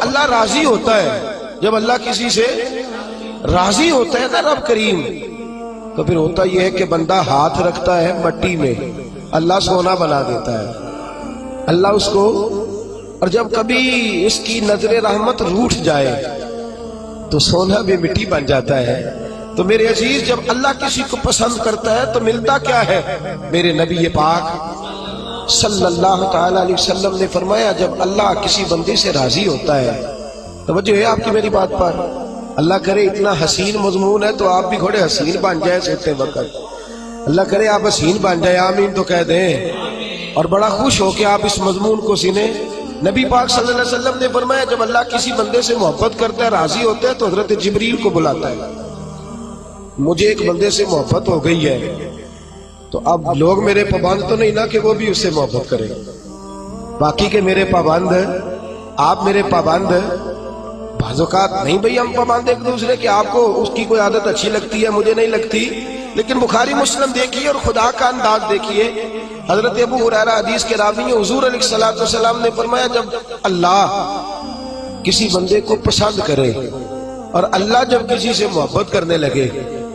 اللہ راضی ہوتا ہے، جب اللہ کسی سے راضی ہوتا ہے نا رب کریم، تو پھر ہوتا یہ ہے کہ بندہ ہاتھ رکھتا ہے مٹی میں، اللہ سونا بنا دیتا ہے اللہ اس کو، اور جب کبھی اس کی نظر رحمت روٹھ جائے تو سونا بھی مٹی بن جاتا ہے۔ تو میرے عزیز، جب اللہ کسی کو پسند کرتا ہے تو ملتا کیا ہے؟ میرے نبی پاک صلی اللہ تعالی علیہ وسلم نے فرمایا، جب اللہ کسی بندے سے راضی ہوتا ہے، توجہ ہے آپ کی میری بات پر، اللہ کرے اتنا حسین مضمون ہے تو آپ بھی تھوڑے حسین بن جائیں سوتے وقت، اللہ کرے آپ حسین بن جائیں، آمین تو کہہ دیں، اور بڑا خوش ہو کہ آپ اس مضمون کو سنیں۔ نبی پاک صلی اللہ علیہ وسلم نے فرمایا، جب اللہ کسی بندے سے محبت کرتا ہے، راضی ہوتا ہے، تو حضرت جبریل کو بلاتا ہے، مجھے ایک بندے سے محبت ہو گئی ہے، تو اب لوگ میرے پابند تو نہیں نا کہ وہ بھی اس سے محبت کریں، باقی کہ میرے پابند آپ میرے پابند، بعض اوقات نہیں بھئی ہم پابند ایک دوسرے کے، آپ کو اس کی کوئی عادت اچھی لگتی ہے، مجھے نہیں لگتی، لیکن بخاری مسلم دیکھیے اور خدا کا انداز دیکھیے۔ حضرت ابو ہریرہ حدیث کے راوی ہیں، حضور علیہ السلام نے فرمایا، جب اللہ کسی بندے کو پسند کرے اور اللہ جب کسی سے محبت کرنے لگے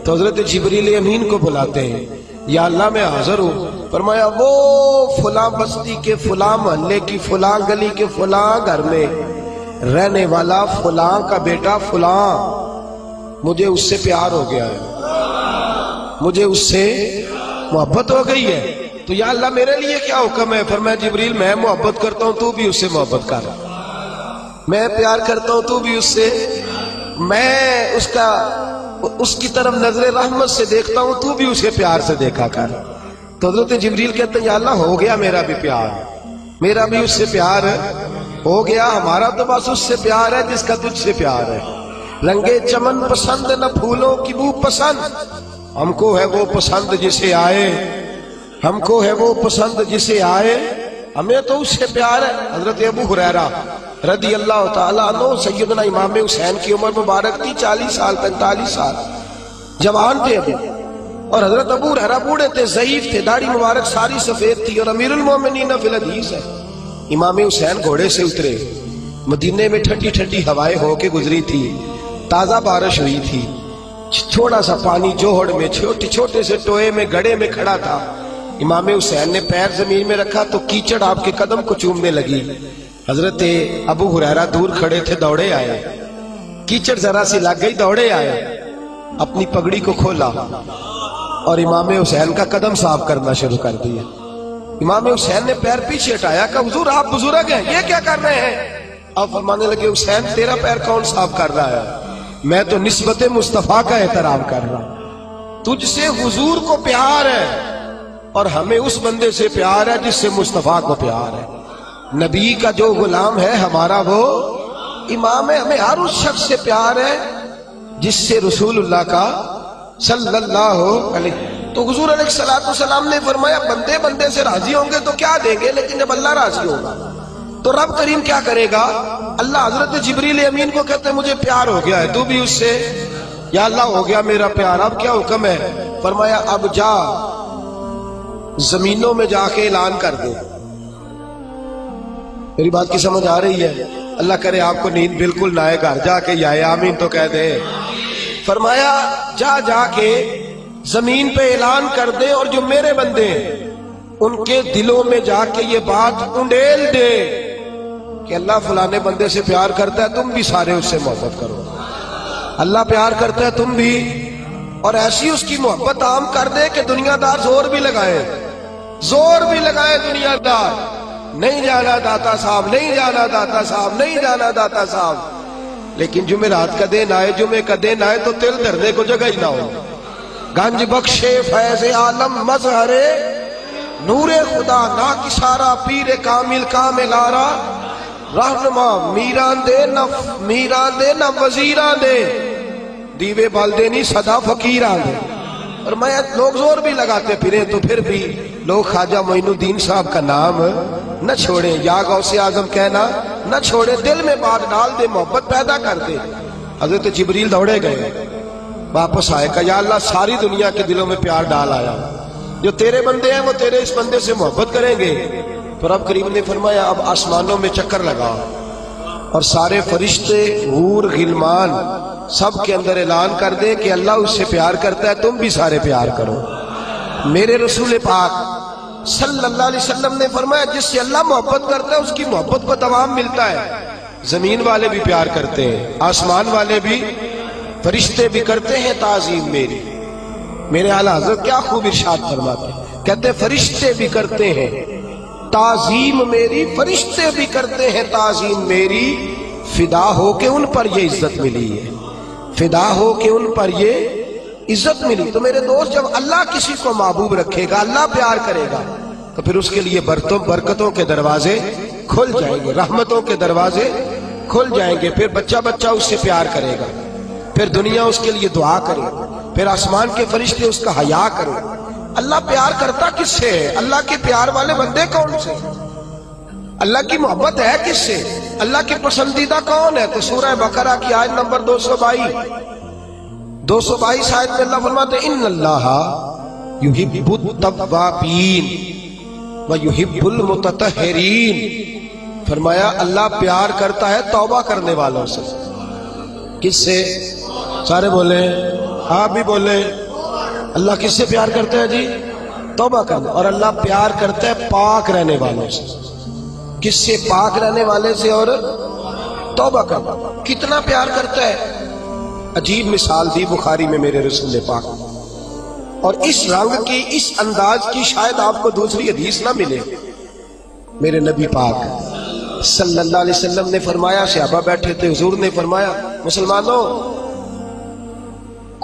تو حضرت جبریل امین کو بلاتے ہیں، یا اللہ میں حاضر ہوں، فرمایا وہ فلاں بستی کے فلاں محلے کی فلاں گلی کے فلاں گھر میں رہنے والا فلاں کا بیٹا فلاں، مجھے اس سے پیار ہو گیا ہے، مجھے اس سے محبت ہو گئی ہے، تو یا اللہ میرے لیے کیا حکم ہے؟ فرمایا جبریل میں محبت کرتا ہوں، تو بھی اس سے محبت کر، میں پیار کرتا ہوں، تو بھی اس سے، میں اس کی طرف نظر رحمت سے دیکھتا ہوں، تو بھی اسے پیار سے دیکھا کر۔ تو حضرت جبریل کہتے ہیں، یا اللہ ہو گیا میرا بھی پیار، میرا بھی اس سے پیار ہو گیا، ہمارا تو بس اس سے پیار ہے جس کا تجھ سے پیار ہے۔ رنگے چمن پسند نہ پھولوں کی بو پسند، ہم کو ہے وہ پسند جسے آئے، ہم کو ہے وہ پسند جسے آئے، ہمیں تو اس سے پیار ہے۔ حضرت ابو ہریرہ رضی اللہ تعالیٰ عنہ، سیدنا امام حسین کی عمر مبارک تھی 40 سال 45 سال، جوان تھے ابھی، اور حضرت ابو ہریرہ بوڑھے تھے، ضعیف تھے، داڑھی مبارک ساری سفید تھی، اور امیر المومنین فی الحدیث ہے۔ امام حسین گھوڑے سے اترے، مدینے میں ٹھنڈی ٹھنڈی ہوائیں ہو کے گزری تھی، تازہ بارش ہوئی تھی، چھوٹا سا پانی جوہڑ میں چھوٹے سے ٹوئے میں گڑھے میں کھڑا تھا، امام حسین نے پیر زمین میں رکھا تو کیچڑ آپ کے قدم کو چومنے لگی، حضرت ابو ہریرہ دور کھڑے تھے، دوڑے آئے، کیچڑ ذرا سی لگ گئی، دوڑے آئے، اپنی پگڑی کو کھولا اور امام حسین کا قدم صاف کرنا شروع کر دیا۔ امام حسین نے پیر پیچھے ہٹایا، کہا حضور آپ بزرگ ہیں، یہ کیا کر رہے ہیں؟ اب فرمانے لگے، حسین تیرا پیر کون صاف کر رہا ہے؟ میں تو نسبت مصطفیٰ کا احترام کر رہا ہوں، تجھ سے حضور کو پیار ہے اور ہمیں اس بندے سے پیار ہے جس سے مصطفیٰ کو پیار ہے۔ نبی کا جو غلام ہے ہمارا وہ امام ہے، ہمیں ہر اس شخص سے پیار ہے جس سے رسول اللہ کا صلی اللہ علیہ۔ تو حضور علیہ السلام نے فرمایا، بندے بندے سے راضی ہوں گے تو کیا دیں گے، لیکن جب اللہ راضی ہوگا تو رب کریم کیا کرے گا؟ اللہ حضرت جبریل امین کو کہتے ہیں، مجھے پیار ہو گیا ہے، تو بھی اس سے، یا اللہ ہو گیا میرا پیار، اب کیا حکم ہے؟ فرمایا اب جا زمینوں میں جا کے اعلان کر دے۔ میری بات کی سمجھ آ رہی ہے؟ اللہ کرے آپ کو نیند بالکل نہ آئے، گھر جا کے یا آمین تو کہہ دے۔ فرمایا جا کے زمین پہ اعلان کر دے، اور جو میرے بندے ان کے دلوں میں جا کے یہ بات انڈیل دے کہ اللہ فلانے بندے سے پیار کرتا ہے، تم بھی سارے اس سے محبت کرو، اللہ پیار کرتا ہے تم بھی، اور ایسی اس کی محبت عام کر دے کہ دنیا دار زور بھی لگائے دنیا دار، نہیں جانا داتا صاحب، نہیں جانا داتا صاحب، نہیں جانا داتا صاحب، لیکن جمعرات کا دن آئے، جمعے کا دن آئے تو تل دھرنے کو جگہ ہی نہ ہو۔ گنج بخشے فیض عالم مظہر نور خدا نا کسارا، پیر کامل کامل آرا، رہنما میران دے نہ وزیران دے، دیوے بالدے نہیں صدا فقیران دے۔ اور میں لوگ زور بھی لگاتے پھریں تو پھر بھی لوگ خواجہ معین الدین صاحب کا نام نہ چھوڑیں، یا غوث اعظم کہنا نہ چھوڑے، دل میں بات ڈال دے، محبت پیدا کر دے۔ حضرت جبریل دوڑے گئے، واپس آئے، کہا یا اللہ ساری دنیا کے دلوں میں پیار ڈال آیا، جو تیرے بندے ہیں وہ تیرے اس بندے سے محبت کریں گے۔ تو رب کریم نے فرمایا اب آسمانوں میں چکر لگا، اور سارے فرشتے حور غلمان سب کے اندر اعلان کر دے کہ اللہ اس سے پیار کرتا ہے، تم بھی سارے پیار کرو۔ میرے رسول پاک صلی اللہ علیہ وسلم نے فرمایا جس سے اللہ محبت کرتا ہے اس کی محبت کو دوام ملتا ہے۔ زمین والے بھی پیار کرتے ہیں، آسمان والے بھی، فرشتے بھی کرتے ہیں تعظیم میری۔ میرے اعلیٰ حضرت کیا خوب ارشاد فرماتے ہیں، کہتے ہیں فرشتے بھی کرتے ہیں تعظیم میری، فرشتے بھی کرتے ہیں تعظیم میری، فدا ہو کے ان پر یہ عزت ملی ہے، فدا ہو کے ان پر یہ عزت ملی۔ تو میرے دوست جب اللہ کسی کو محبوب رکھے گا، اللہ پیار کرے گا، تو پھر اس کے لیے برکتوں کے دروازے کھل جائیں گے، رحمتوں کے دروازے کھل جائیں گے، پھر بچہ بچہ اس سے پیار کرے گا، پھر دنیا اس کے لیے دعا کرے گا، پھر آسمان کے فرشتے اس کا حیا کریں۔ اللہ پیار کرتا کس سے ہے؟ اللہ کے پیار والے بندے کون سے؟ اللہ کی محبت ہے کس سے؟ اللہ کے پسندیدہ کون ہے؟ تو سورہ بقرہ کی آیت نمبر 222 آیت میں اللہ فرماتے ہیں ان اللہ یحب التوابین ویحب المتطہرین، فرمایا اللہ پیار کرتا ہے توبہ کرنے والوں سے۔ کس سے؟ سارے بولے، آپ بھی بولے، اللہ کس سے پیار کرتا ہے جی؟ توبہ کرنے۔ اور اللہ پیار کرتا ہے پاک رہنے والوں سے۔ کس سے؟ پاک رہنے والے سے اور توبہ کرنا۔ کتنا پیار کرتا ہے؟ عجیب مثال دی بخاری میں میرے رسول پاک، اور اس رنگ کی، اس انداز کی شاید آپ کو دوسری حدیث نہ ملے۔ میرے نبی پاک صلی اللہ علیہ وسلم نے فرمایا، صحابہ بیٹھے تھے، حضور نے فرمایا مسلمانوں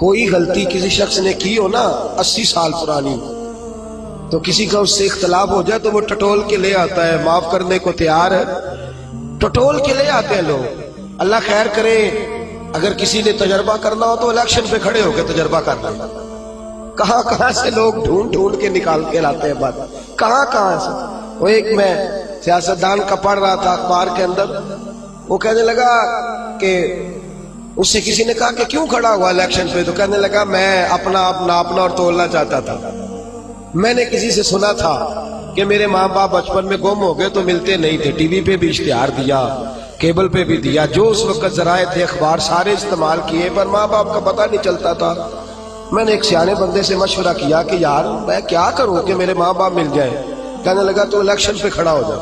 کوئی غلطی کسی شخص نے کی ہو نا 80 سال پرانی، تو کسی کا اس سے اختلاف ہو جائے تو وہ ٹٹول کے لے آتا ہے، معاف کرنے کو تیار ہے، ٹٹول کے لے آتے ہیں لوگ۔ اللہ خیر کرے، اگر کسی نے تجربہ کرنا ہو تو الیکشن پہ کھڑے ہو کے تجربہ کر لیں۔ کہاں کہاں سے لوگ ڈھونڈ کے نکال کے لاتے ہیں بات، کہاں کہاں سے۔ وہ ایک میں سیاستدان کا پڑھ رہا تھا اخبار کے اندر، وہ کہنے لگا کہ اس سے کسی نے کہا کہ کیوں کھڑا ہوا الیکشن پہ، تو کہنے لگا میں اپنا آپ ناپنا اور تولنا چاہتا تھا۔ میں نے کسی سے سنا تھا کہ میرے ماں باپ بچپن میں گم ہو گئے تو ملتے نہیں تھے، ٹی وی پہ بھی اشتہار دیا، کیبل پہ بھی دیا، جو اس وقت ذرائع تھے اخبار سارے استعمال کیے، پر ماں باپ کا پتہ نہیں چلتا تھا۔ میں نے ایک سیانے بندے سے مشورہ کیا کہ یار میں کیا کروں کہ میرے ماں باپ مل جائیں۔ کہنے لگا تو الیکشن پہ کھڑا ہو جا،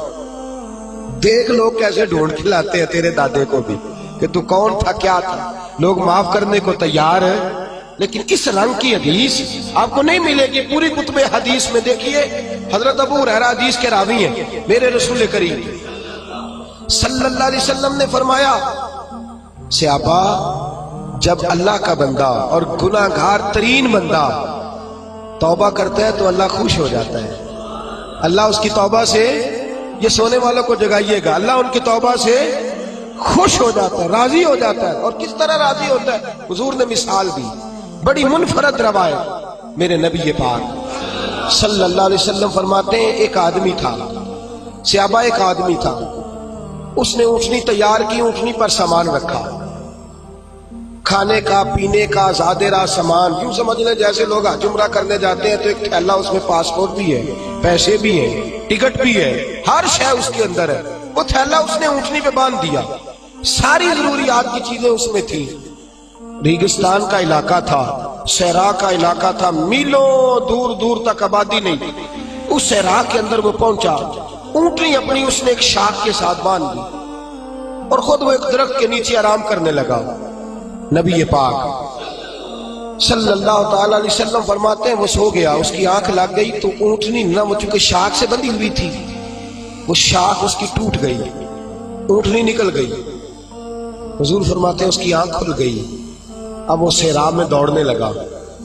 دیکھ لوگ کیسے ڈھونڈ کے لاتے ہیں تیرے دادے کو بھی کہ تو کون تھا کیا تھا۔ لوگ معاف کرنے کو تیار ہے، لیکن اس رنگ کی حدیث آپ کو نہیں ملے گی۔ پوری کتب حدیث میں دیکھیے، حضرت ابو ہریرہ حدیث کے راوی ہیں، میرے رسول کریم صلی اللہ علیہ وسلم نے فرمایا صحابہ جب اللہ کا بندہ اور گناہ گار ترین بندہ توبہ کرتا ہے تو اللہ خوش ہو جاتا ہے۔ اللہ اس کی توبہ سے، یہ سونے والوں کو جگائیے گا، اللہ ان کی توبہ سے خوش ہو جاتا ہے، راضی ہو جاتا ہے۔ اور کس طرح راضی ہوتا ہے؟ حضور نے مثال دی، بڑی منفرد روایت، میرے نبی پاک صلی اللہ علیہ وسلم فرماتے ہیں ایک آدمی تھا، صحابہ ایک آدمی تھا، اس نے اونٹنی تیار کی، اونٹنی پر سامان رکھا، کھانے کا پینے کا زیادہ راہ سامان، یوں سمجھ لیں جیسے لوگ حج عمرہ کرنے جاتے ہیں تو ایک تھیلا، اس میں پاسپورٹ بھی ہے، پیسے بھی ہیں، ٹکٹ بھی ہے، ہر شے اس کے اندر ہے۔ وہ تھیلا اس نے اونٹنی پہ باندھ دیا، ساری ضروریات کی چیزیں اس میں تھی۔ ریگستان کا علاقہ تھا، صحرا کا علاقہ تھا، میلوں دور دور تک آبادی نہیں تھی۔ اس صحرا کے اندر وہ پہنچا، اونٹنی اپنی اس نے ایک شاخ کے ساتھ باندھ دی اور خود وہ ایک درخت کے نیچے آرام کرنے لگا۔ نبی پاک صلی اللہ تعالی علیہ وسلم فرماتے ہیں وہ سو گیا، اس کی آنکھ لگ گئی تو اونٹنی نہ، وہ چونکہ شاخ سے بندھی ہوئی تھی، وہ شاخ اس کی ٹوٹ گئی، اونٹنی نکل گئی۔ حضور فرماتے ہیں اس کی آنکھ کھل گئی، اب وہ صحرا میں دوڑنے لگا،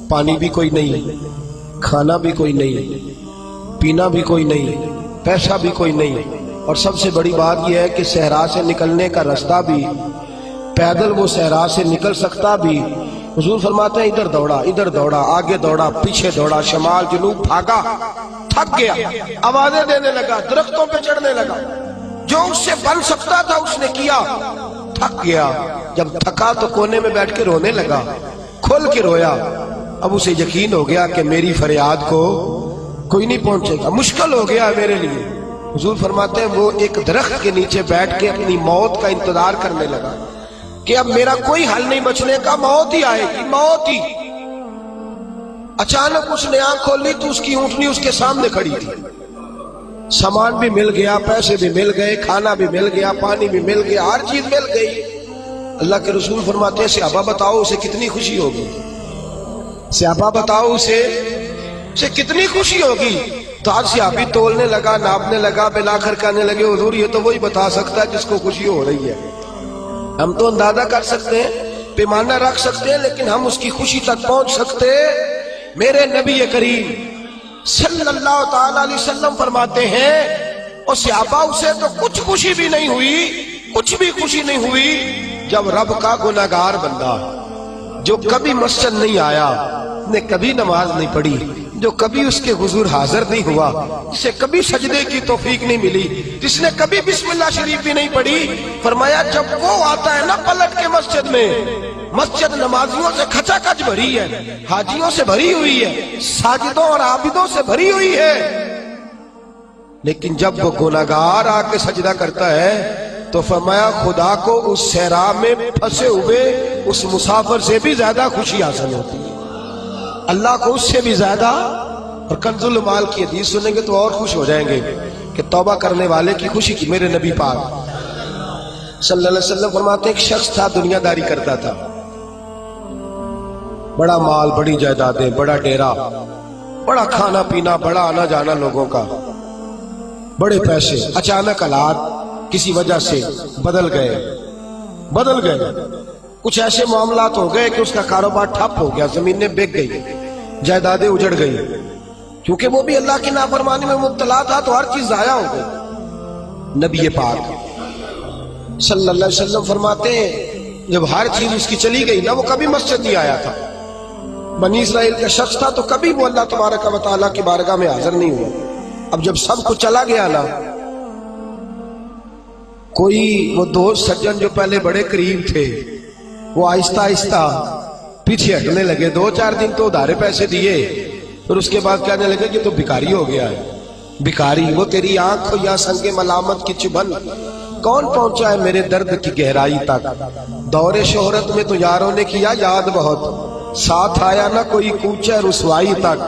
پانی بھی کوئی نہیں، کھانا بھی کوئی نہیں، پینا بھی کوئی نہیں، پیسہ بھی کوئی نہیں، اور سب سے بڑی بات یہ ہے کہ صحرا سے نکلنے کا راستہ بھی، پیدل وہ صحرا سے نکل سکتا بھی۔ حضور فرماتے ہیں ادھر دوڑا، آگے دوڑا، پیچھے دوڑا، شمال جنوب بھاگا، تھک گیا، آوازیں دینے لگا، درختوں پہ چڑھنے لگا، جو اس سے بن سکتا تھا اس نے کیا، تھک گیا۔ جب تھکا تو کونے میں بیٹھ کے رونے لگا، کھول کے رویا۔ اب اسے یقین ہو گیا کہ میری فریاد کو کوئی نہیں پہنچے گا، مشکل ہو گیا میرے لیے، حضور فرماتے ہیں وہ ایک درخت کے نیچے بیٹھ کے اپنی موت کا انتظار کرنے لگا کہ اب میرا کوئی حل نہیں بچنے کا، موت ہی آئے گی، موت ہی۔ اچانک اس نے آنکھ کھولی تو اس کی اونٹنی اس کے سامنے کھڑی تھی، سامان بھی مل گیا، پیسے بھی مل گئے، کھانا بھی مل گیا، پانی بھی مل گیا، ہر چیز مل گئی۔ اللہ کے رسول فرماتے ہیں صحابہ بتاؤ اسے کتنی خوشی ہوگی، صحابہ بتاؤ اسے کتنی خوشی ہوگی۔ تو آج صحابی تولنے لگا، ناپنے لگا، بالآخر کہنے لگے حضور یہ تو وہی بتا سکتا ہے جس کو خوشی ہو رہی ہے، ہم تو اندازہ کر سکتے ہیں، پیمانہ رکھ سکتے ہیں، لیکن ہم اس کی خوشی تک پہنچ سکتے۔ میرے نبی کریم صلی اللہ تعالی علیہ وسلم فرماتے ہیں اور صحابہ اسے تو کچھ خوشی بھی نہیں ہوئی، کچھ بھی خوشی نہیں ہوئی جب رب کا گناہگار بندہ جو کبھی مسجد نہیں آیا، نے کبھی نماز نہیں پڑھی، جو کبھی اس کے حضور حاضر نہیں ہوا، جسے کبھی سجدے کی توفیق نہیں ملی، جس نے کبھی بسم اللہ شریف بھی نہیں پڑھی، فرمایا جب وہ آتا ہے نا پلٹ کے مسجد میں، مسجد نمازیوں سے کھچا کھچ بھری ہے، حاجیوں سے بھری ہوئی ہے، ساجدوں اور عابدوں سے بھری ہوئی ہے، لیکن جب وہ گناہگار آ کے سجدہ کرتا ہے تو فرمایا خدا کو اس صحرا میں پھنسے ہوئے اس مسافر سے بھی زیادہ خوشی حاصل ہوتی ہے، اللہ کو اس سے بھی زیادہ۔ اور کنز المال کی حدیث سنیں گے تو اور خوش ہو جائیں گے کہ توبہ کرنے والے کی خوشی کی۔ میرے نبی پاک صلی اللہ علیہ وسلم فرماتے ایک شخص تھا، دنیا داری کرتا تھا، بڑا مال، بڑی جائیدادیں، بڑا ڈیرا، بڑا کھانا پینا، بڑا آنا جانا لوگوں کا، بڑے پیسے۔ اچانک حالات کسی وجہ سے بدل گئے، کچھ ایسے معاملات ہو گئے کہ اس کا کاروبار ٹھپ ہو گیا، زمینیں بک گئی، جائیدادیں اجڑ گئی، کیونکہ وہ بھی اللہ کی نافرمانی میں مبتلا تھا تو ہر چیز ضائع ہو گئی۔ نبی پاک صلی اللہ علیہ وسلم فرماتے ہیں جب ہر چیز اس کی چلی گئی نا، وہ کبھی مسجد نہیں آیا تھا، بنی اسرائیل کا شخص تھا، تو کبھی وہ اللہ تبارک و تعالیٰ کی بارگاہ میں حاضر نہیں ہوا۔ اب جب سب کچھ چلا گیا نا، کوئی وہ دوست سجن جو پہلے بڑے قریب تھے وہ آہستہ آہستہ پیچھے ہٹنے لگے، 2-4 دن تو ادھارے پیسے دیے، پھر اس کے بعد کہنے لگے کہ تو بھکاری ہو گیا ہے، بھکاری، وہ تیری آنکھ ہو یا سنگ ملامت کی چبھن، کون پہنچا ہے میرے درد کی گہرائی تک، دور شہرت میں تو یاروں نے کیا یاد بہت، ساتھ آیا نہ کوئی کوچہ رسوائی تک۔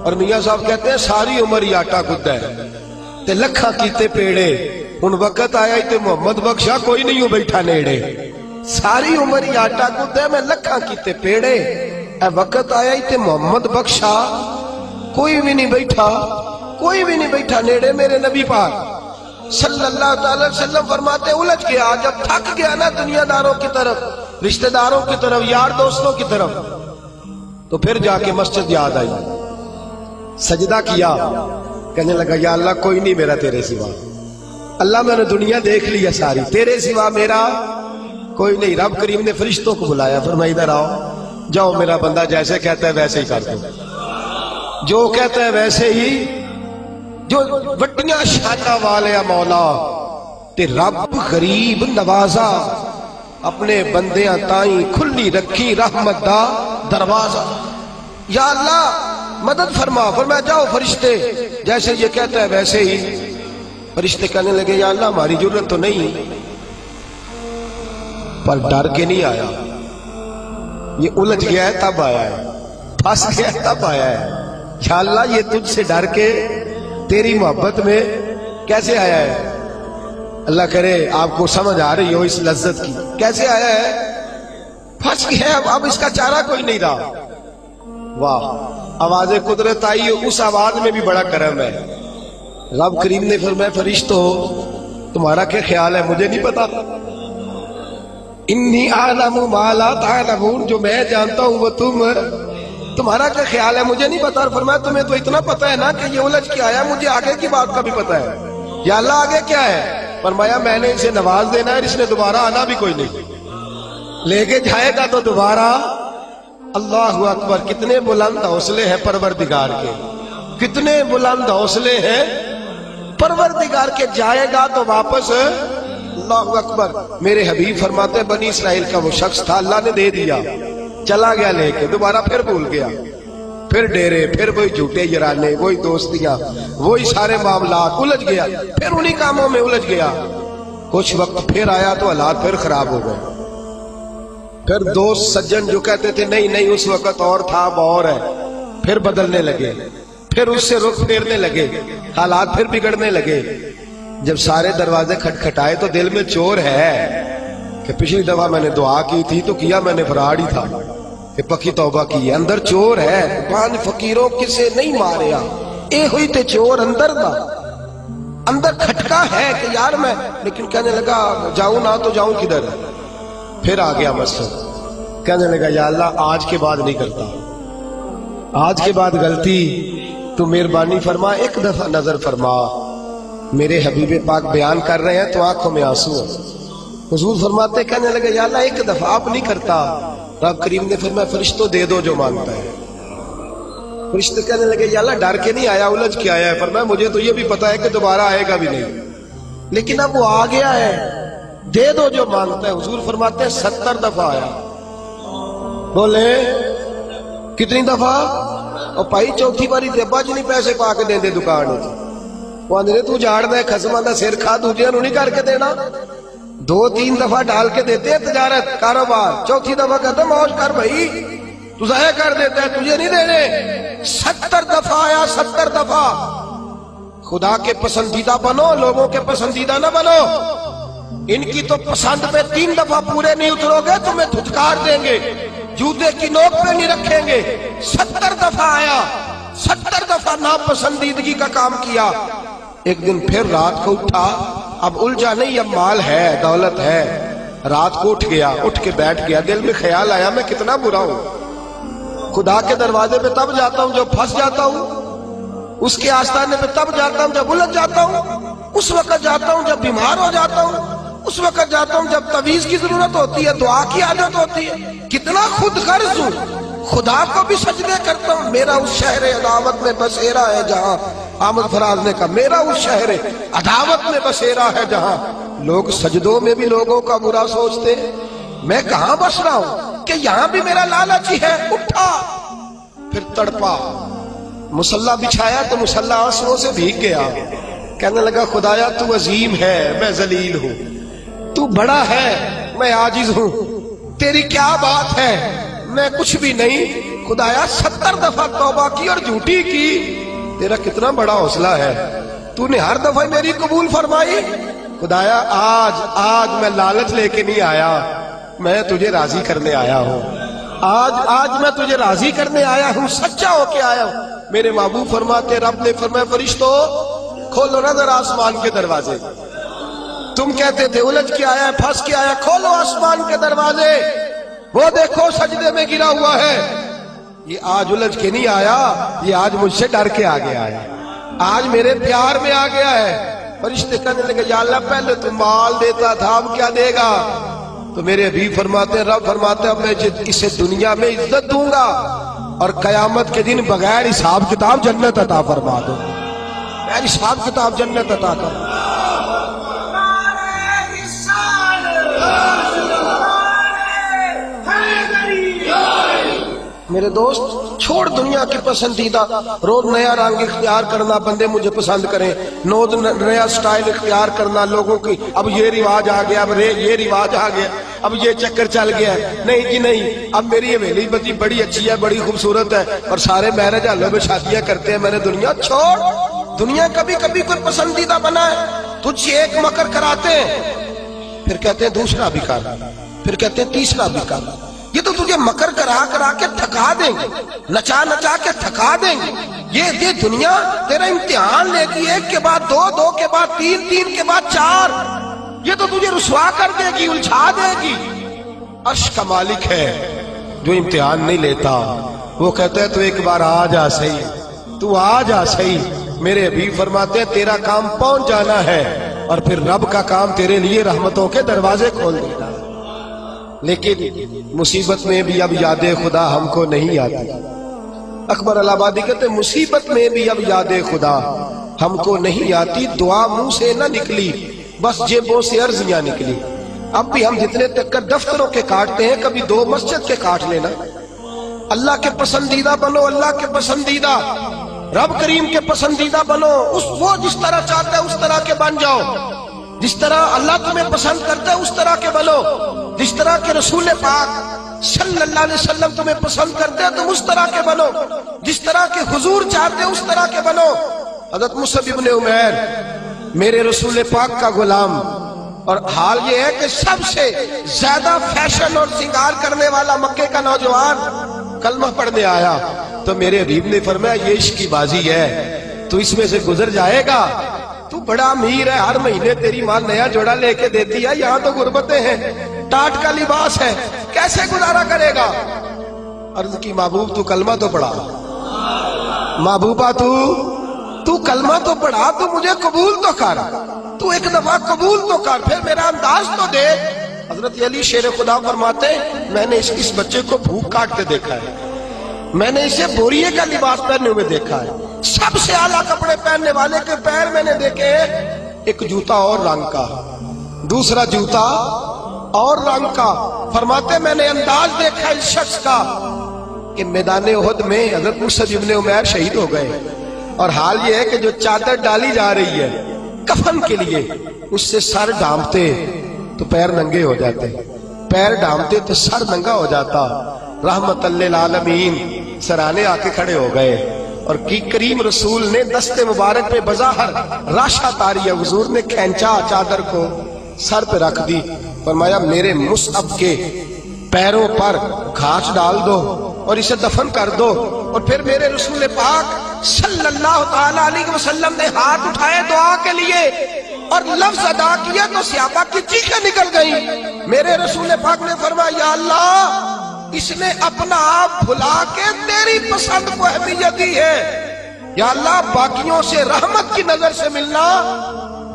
اور میاں صاحب کہتے ہیں ساری عمر ہی آٹا گدہ ہے تے لکھا کیتے پیڑے، ان وقت آیا ہی تے محمد بخشا کوئی نہیں ہو بیٹھا نیڑے، ساری عمر ہی آٹا گدہ میں لکھا کیتے پیڑے، اے وقت آیا ہی تے محمد بخشا کوئی بھی نہیں بیٹھا نیڑے۔ میرے نبی پاک صلی اللہ تعالی وسلم فرماتے الجھ گیا، جب تھک گیا نا دنیا داروں کی طرف، رشتہ داروں کی طرف، یار دوستوں کی طرف، تو پھر جا کے مسجد یاد آئی، سجدہ کیا، کہنے لگا یا اللہ کوئی نہیں میرا تیرے سوا، اللہ میں نے دنیا دیکھ لیا ساری، تیرے سوا میرا کوئی نہیں۔ رب کریم نے فرشتوں کو بلایا، فرمایا ادھر آؤ، جاؤ میرا بندہ جیسے کہتا ہے ویسے ہی کر دو، جو کہتا ہے ویسے ہی، جو وڈیاں شانہ والے مولا تے رب غریب نوازا، اپنے بندیاں تائیں کھلی رکھی رحمت دا دروازہ، یا اللہ مدد فرما، فرمایا جاؤ فرشتے جیسے یہ کہتا ہے ویسے ہی۔ فرشتے کہنے لگے یا اللہ ہماری ضرورت تو نہیں، پر ڈر کے نہیں آیا، یہ الجھ گیا ہے تب آیا ہے، پھنس گیا ہے تب آیا ہے، یا اللہ یہ تجھ سے ڈر کے تیری محبت میں کیسے آیا ہے؟ اللہ کرے آپ کو سمجھ آ رہی ہو اس لذت کی، کیسے آیا ہے؟ پھنس گیا ہے، اب اس کا چارہ کوئی نہیں رہا۔ واہ، آواز قدرت آئی، اس آواز میں بھی بڑا کرم ہے۔ رب کریم نے فرمایا فرشتو تمہارا کیا خیال ہے؟ مجھے نہیں پتا، انی اعلم ما لا تعلمون، جو میں جانتا ہوں وہ تمہارا کیا خیال ہے؟ مجھے نہیں پتا۔ اور فرمایا تمہیں تو اتنا پتا ہے نا کہ یہ الجھ کے آیا، مجھے آگے کی بات کا بھی پتا ہے، یا اللہ آگے کیا ہے؟ فرمایا میں نے اسے نواز دینا ہے، اس نے دوبارہ آنا بھی کوئی نہیں، لے کے جائے گا تو دوبارہ۔ اللہ اکبر، کتنے بلند حوصلے ہیں پروردگار کے، کتنے بلند حوصلے ہیں پروردگار کے، جائے گا تو واپس۔ اللہ اکبر، میرے حبیب فرماتے بنی اسرائیل کا وہ شخص تھا، اللہ نے دے دیا، چلا گیا لے کے، دوبارہ پھر بھول گیا، پھر ڈیرے، پھر وہی جھوٹے یارانے، وہی دوستیاں، وہی سارے معاملات، الجھ گیا، پھر انہی کاموں میں الجھ گیا۔ کچھ وقت پھر آیا تو حالات پھر خراب ہو گئے۔ پھر دوست سجن جو کہتے تھے نہیں نہیں اس وقت اور تھا اب اور ہے، پھر بدلنے لگے، پھر اس سے رخ پھیرنے لگے، حالات پھر بگڑنے لگے۔ جب سارے دروازے کھٹکھٹائے تو دل میں چور ہے کہ پچھلی دفعہ میں نے دعا کی تھی تو کیا میں نے فراڈ ہی تھا کہ پکی توبہ کی ہے، اندر چور ہے۔ پانچ فقیروں کسے نہیں ماریا، اے ہوئی تے چور اندر دا، اندر کھٹکا ہے کہ یار میں، لیکن کہنے لگا جاؤں نہ تو جاؤں کدھر۔ پھر آ گیا مسجد، کہنے لگا یا اللہ آج کے بعد نہیں کرتا، آج کے بعد غلطی تو مہربانی فرما، ایک دفعہ نظر فرما۔ میرے حبیب پاک بیان کر رہے ہیں تو آنکھوں میں آنسو ہے۔ حضور فرماتے کہنے لگے یا اللہ ایک دفعہ آپ نہیں کرتا۔ رب کریم نے فرمایا فرشتوں دے دو جو مانگتا ہے۔ فرشتے کہنے لگے یا اللہ ڈر کے نہیں آیا، الجھ کے آیا ہے۔ فرمایا مجھے تو یہ بھی پتا ہے کہ دوبارہ آئے گا بھی نہیں، لیکن اب وہ آ گیا ہے، دے دو جو مانگتا ہے۔ حضور فرماتے ہیں 70 دفعہ آیا۔ بولے کتنی دفعہ؟ اور پائی چوتھی باری تے ابا جی نہیں پیسے پا کے دیں دے دکان وچ، وہ آندے تو جھاڑ دے خسماں دا سر کھا دوجیاں نوں نہیں کر کے دینا۔ 2-3 دفعہ ڈال کے دیتے ہیں تجارت کاروبار، چوتھی دفعہ کہتے ہیں موج کر بھائی تو ضائع کر دیتا ہے، تجھے نہیں دینے۔ 70 دفعہ آیا، 70 دفعہ۔ خدا کے پسندیدہ بنو، لوگوں کے پسندیدہ نہ بنو۔ ان کی تو پسند پہ 3 دفعہ پورے نہیں اترو گے تمہیں دھتکار دیں گے، جوتے کی نوک پہ نہیں رکھیں گے۔ 70 دفعہ آیا، 70 دفعہ ناپسندیدگی کا کام کیا۔ ایک دن پھر رات کو اٹھا، اب الجھا نہیں، اب مال ہے، دولت ہے۔ رات کو اٹھ گیا، اٹھ کے بیٹھ گیا، دل میں خیال آیا میں کتنا برا ہوں، خدا کے دروازے پہ تب جاتا ہوں جب پھنس جاتا ہوں، اس کے آستانے پہ تب جاتا ہوں جب الجھ جاتا ہوں، اس وقت جاتا ہوں جب بیمار ہو جاتا ہوں، اس وقت جاتا ہوں جب تعویذ کی ضرورت ہوتی ہے، دعا کی عادت ہوتی ہے۔ کتنا خود غرض ہوں، خدا کو بھی سجدے کرتا ہوں۔ میرا اس شہر عداوت میں بسیرا ہے جہاں، احمد فراز نے کہا میرا اس شہر عداوت میں بسیرا ہے جہاں، لوگ سجدوں میں بھی لوگوں کا برا سوچتے ہیں، میں کہاں بس رہا ہوں کہ یہاں بھی میرا لالچ ہی ہے۔ اٹھا، پھر تڑپا، مصلی بچھایا تو مصلی آنسوؤں سے بھیگ گیا۔ کہنے لگا خدایا تو عظیم ہے، میں ذلیل ہوں، تو بڑا ہے، میں عاجز ہوں، تیری کیا بات ہے، میں کچھ بھی نہیں۔ خدایا 70 دفعہ توبہ کی اور جھوٹی کی، تیرا کتنا بڑا حوصلہ ہے، تو نے ہر دفعہ میری قبول فرمائی۔ خدایا آج میں لالچ لے کے نہیں آیا، میں تجھے راضی کرنے آیا ہوں، آج میں تجھے راضی کرنے آیا ہوں، سچا ہو کے آیا ہوں۔ میرے محبوب فرماتے رب نے فرمایا فرشتوں کھولو نظر آسمان کے دروازے، تم کہتے تھے الجھ کے آیا ہے، پھنس کے آیا، کھولو آسمان کے دروازے، وہ دیکھو سجدے میں گرا ہوا ہے۔ یہ آج الجھ کے نہیں آیا، یہ آج مجھ سے ڈر کے آ گیا ہے، آج میرے پیار میں آ گیا ہے۔ فرشتے کہنے لگے یا اللہ پہلے تو مال دیتا تھا، اب کیا دے گا؟ تو میرے حبیب فرماتے رب فرماتے اب میں اسے دنیا میں عزت دوں گا اور قیامت کے دن بغیر حساب کتاب جنت عطا فرما دوں گا، بغیر حساب کتاب جنت عطا کر۔ میرے دوست چھوڑ دنیا کی پسندیدہ، روز نیا رنگ اختیار کرنا، بندے مجھے پسند کریں، روز نیا سٹائل اختیار کرنا لوگوں کی، اب یہ رواج آ گیا، اب یہ رواج آ گیا، اب یہ چکر چل گیا ہے، نہیں جی نہیں، اب میری حویلی بڑی اچھی ہے، بڑی خوبصورت ہے اور سارے میرج ہالوں میں شادیاں کرتے ہیں، میں نے دنیا چھوڑ، دنیا کبھی کبھی کوئی پسندیدہ بنا ہے، تجھ سے ایک مکر کراتے ہیں، پھر کہتے ہیں دوسرا بھی کر، پھر کہتے ہیں تیسرا بھی کر۔ یہ تو تجھے مکر کرا کے تھکا دیں گے، نچا کے تھکا دیں گے۔ یہ دنیا تیرا امتحان لے گی، ایک کے بعد دو، دو کے بعد تین، تین کے بعد چار، یہ تو تجھے رسوا کر دے گی، الجھا دے گی۔ عرش کا مالک ہے جو امتحان نہیں لیتا، وہ کہتا ہے تو ایک بار آ جا صحیح، تو آ جا صحیح۔ میرے حبیب فرماتے ہیں تیرا کام پہنچ جانا ہے اور پھر رب کا کام تیرے لیے رحمتوں کے دروازے کھول دینا۔ لیکن مصیبت میں بھی اب یاد خدا ہم کو نہیں آتی۔ اکبر الہ آبادی کہتے مصیبت میں بھی اب یاد خدا ہم کو نہیں آتی، دعا منہ سے نہ نکلی، بس جیبوں سے عرضیاں نکلی۔ اب بھی ہم جتنے تک دفتروں کے کاٹتے ہیں، کبھی 2 مسجد کے کاٹ لینا، اللہ کے پسندیدہ بنو، اللہ کے پسندیدہ، رب کریم کے پسندیدہ بنو، وہ جس طرح چاہتا ہے اس طرح کے بن جاؤ، جس طرح اللہ تمہیں پسند کرتا ہے اس طرح کے بنو، جس طرح کے رسول پاک صلی اللہ علیہ وسلم تمہیں پسند کرتے ہیں تم اس طرح کے بنو، جس طرح کے حضور چاہتے ہیں اس طرح کے بنو۔ حضرت مصعب ابن عمیر میرے رسول پاک کا غلام، اور حال یہ ہے کہ سب سے زیادہ فیشن اور سنگار کرنے والا مکے کا نوجوان کلمہ پڑھنے آیا تو میرے حبیب نے فرمایا یہ عشق کی بازی ہے، تو اس میں سے گزر جائے گا، تو بڑا امیر ہے، ہر مہینے تیری ماں نیا جوڑا لے کے دیتی ہے، یہاں تو غربتیں ہیں، ٹاٹ کا لباس ہے، کیسے گزارا کرے گا؟ عرض کی محبوب تو کلمہ تو پڑھا، محبوبہ تو کلمہ تو پڑھا، تو مجھے قبول تو کر، تو ایک دفعہ قبول تو کر، پھر میرا انداز تو دے۔ حضرت علی شیر خدا فرماتے میں نے اس بچے کو بھوک کاٹتے دیکھا ہے، میں نے اسے بوریے کا لباس پہننے ہوئے دیکھا ہے، سب سے اعلیٰ کپڑے پہننے والے کے پیر میں نے دیکھے، ایک جوتا اور رنگ کا، دوسرا جوتا اور رنگ کا۔ فرماتے میں نے انداز دیکھا اس شخص کا کہ میدان احد میں حضرت مصعب ابن عمیر شہید ہو گئے، اور حال یہ ہے کہ جو چادر ڈالی جا رہی ہے کفن کے لیے، اس سے سر ڈھانپتے تو پیر ننگے ہو جاتے، پیر ڈھانپتے تو سر ننگا ہو جاتا۔ رحمت للعالمین سرانے آ کے کھڑے ہو گئے، اور کی کریم رسول نے دست مبارک پہ بظاہر راشا تاری ہے، حضور نے کھینچا چادر کو سر پہ رکھ دی، فرمایا میرے مصعب کے پیروں پر گھاس ڈال دو اور اسے دفن کر دو۔ اور پھر میرے رسول پاک صلی اللہ تعالی علیہ وسلم نے ہاتھ اٹھائے دعا کے لیے اور لفظ ادا کیا تو صحابہ کی چیخیں نکل گئیں۔ میرے رسول پاک نے فرمایا یا اللہ اس نے اپنا آپ بھلا کے تیری پسند کو اہمیت دی ہے، یا اللہ باقیوں سے رحمت کی نظر سے ملنا،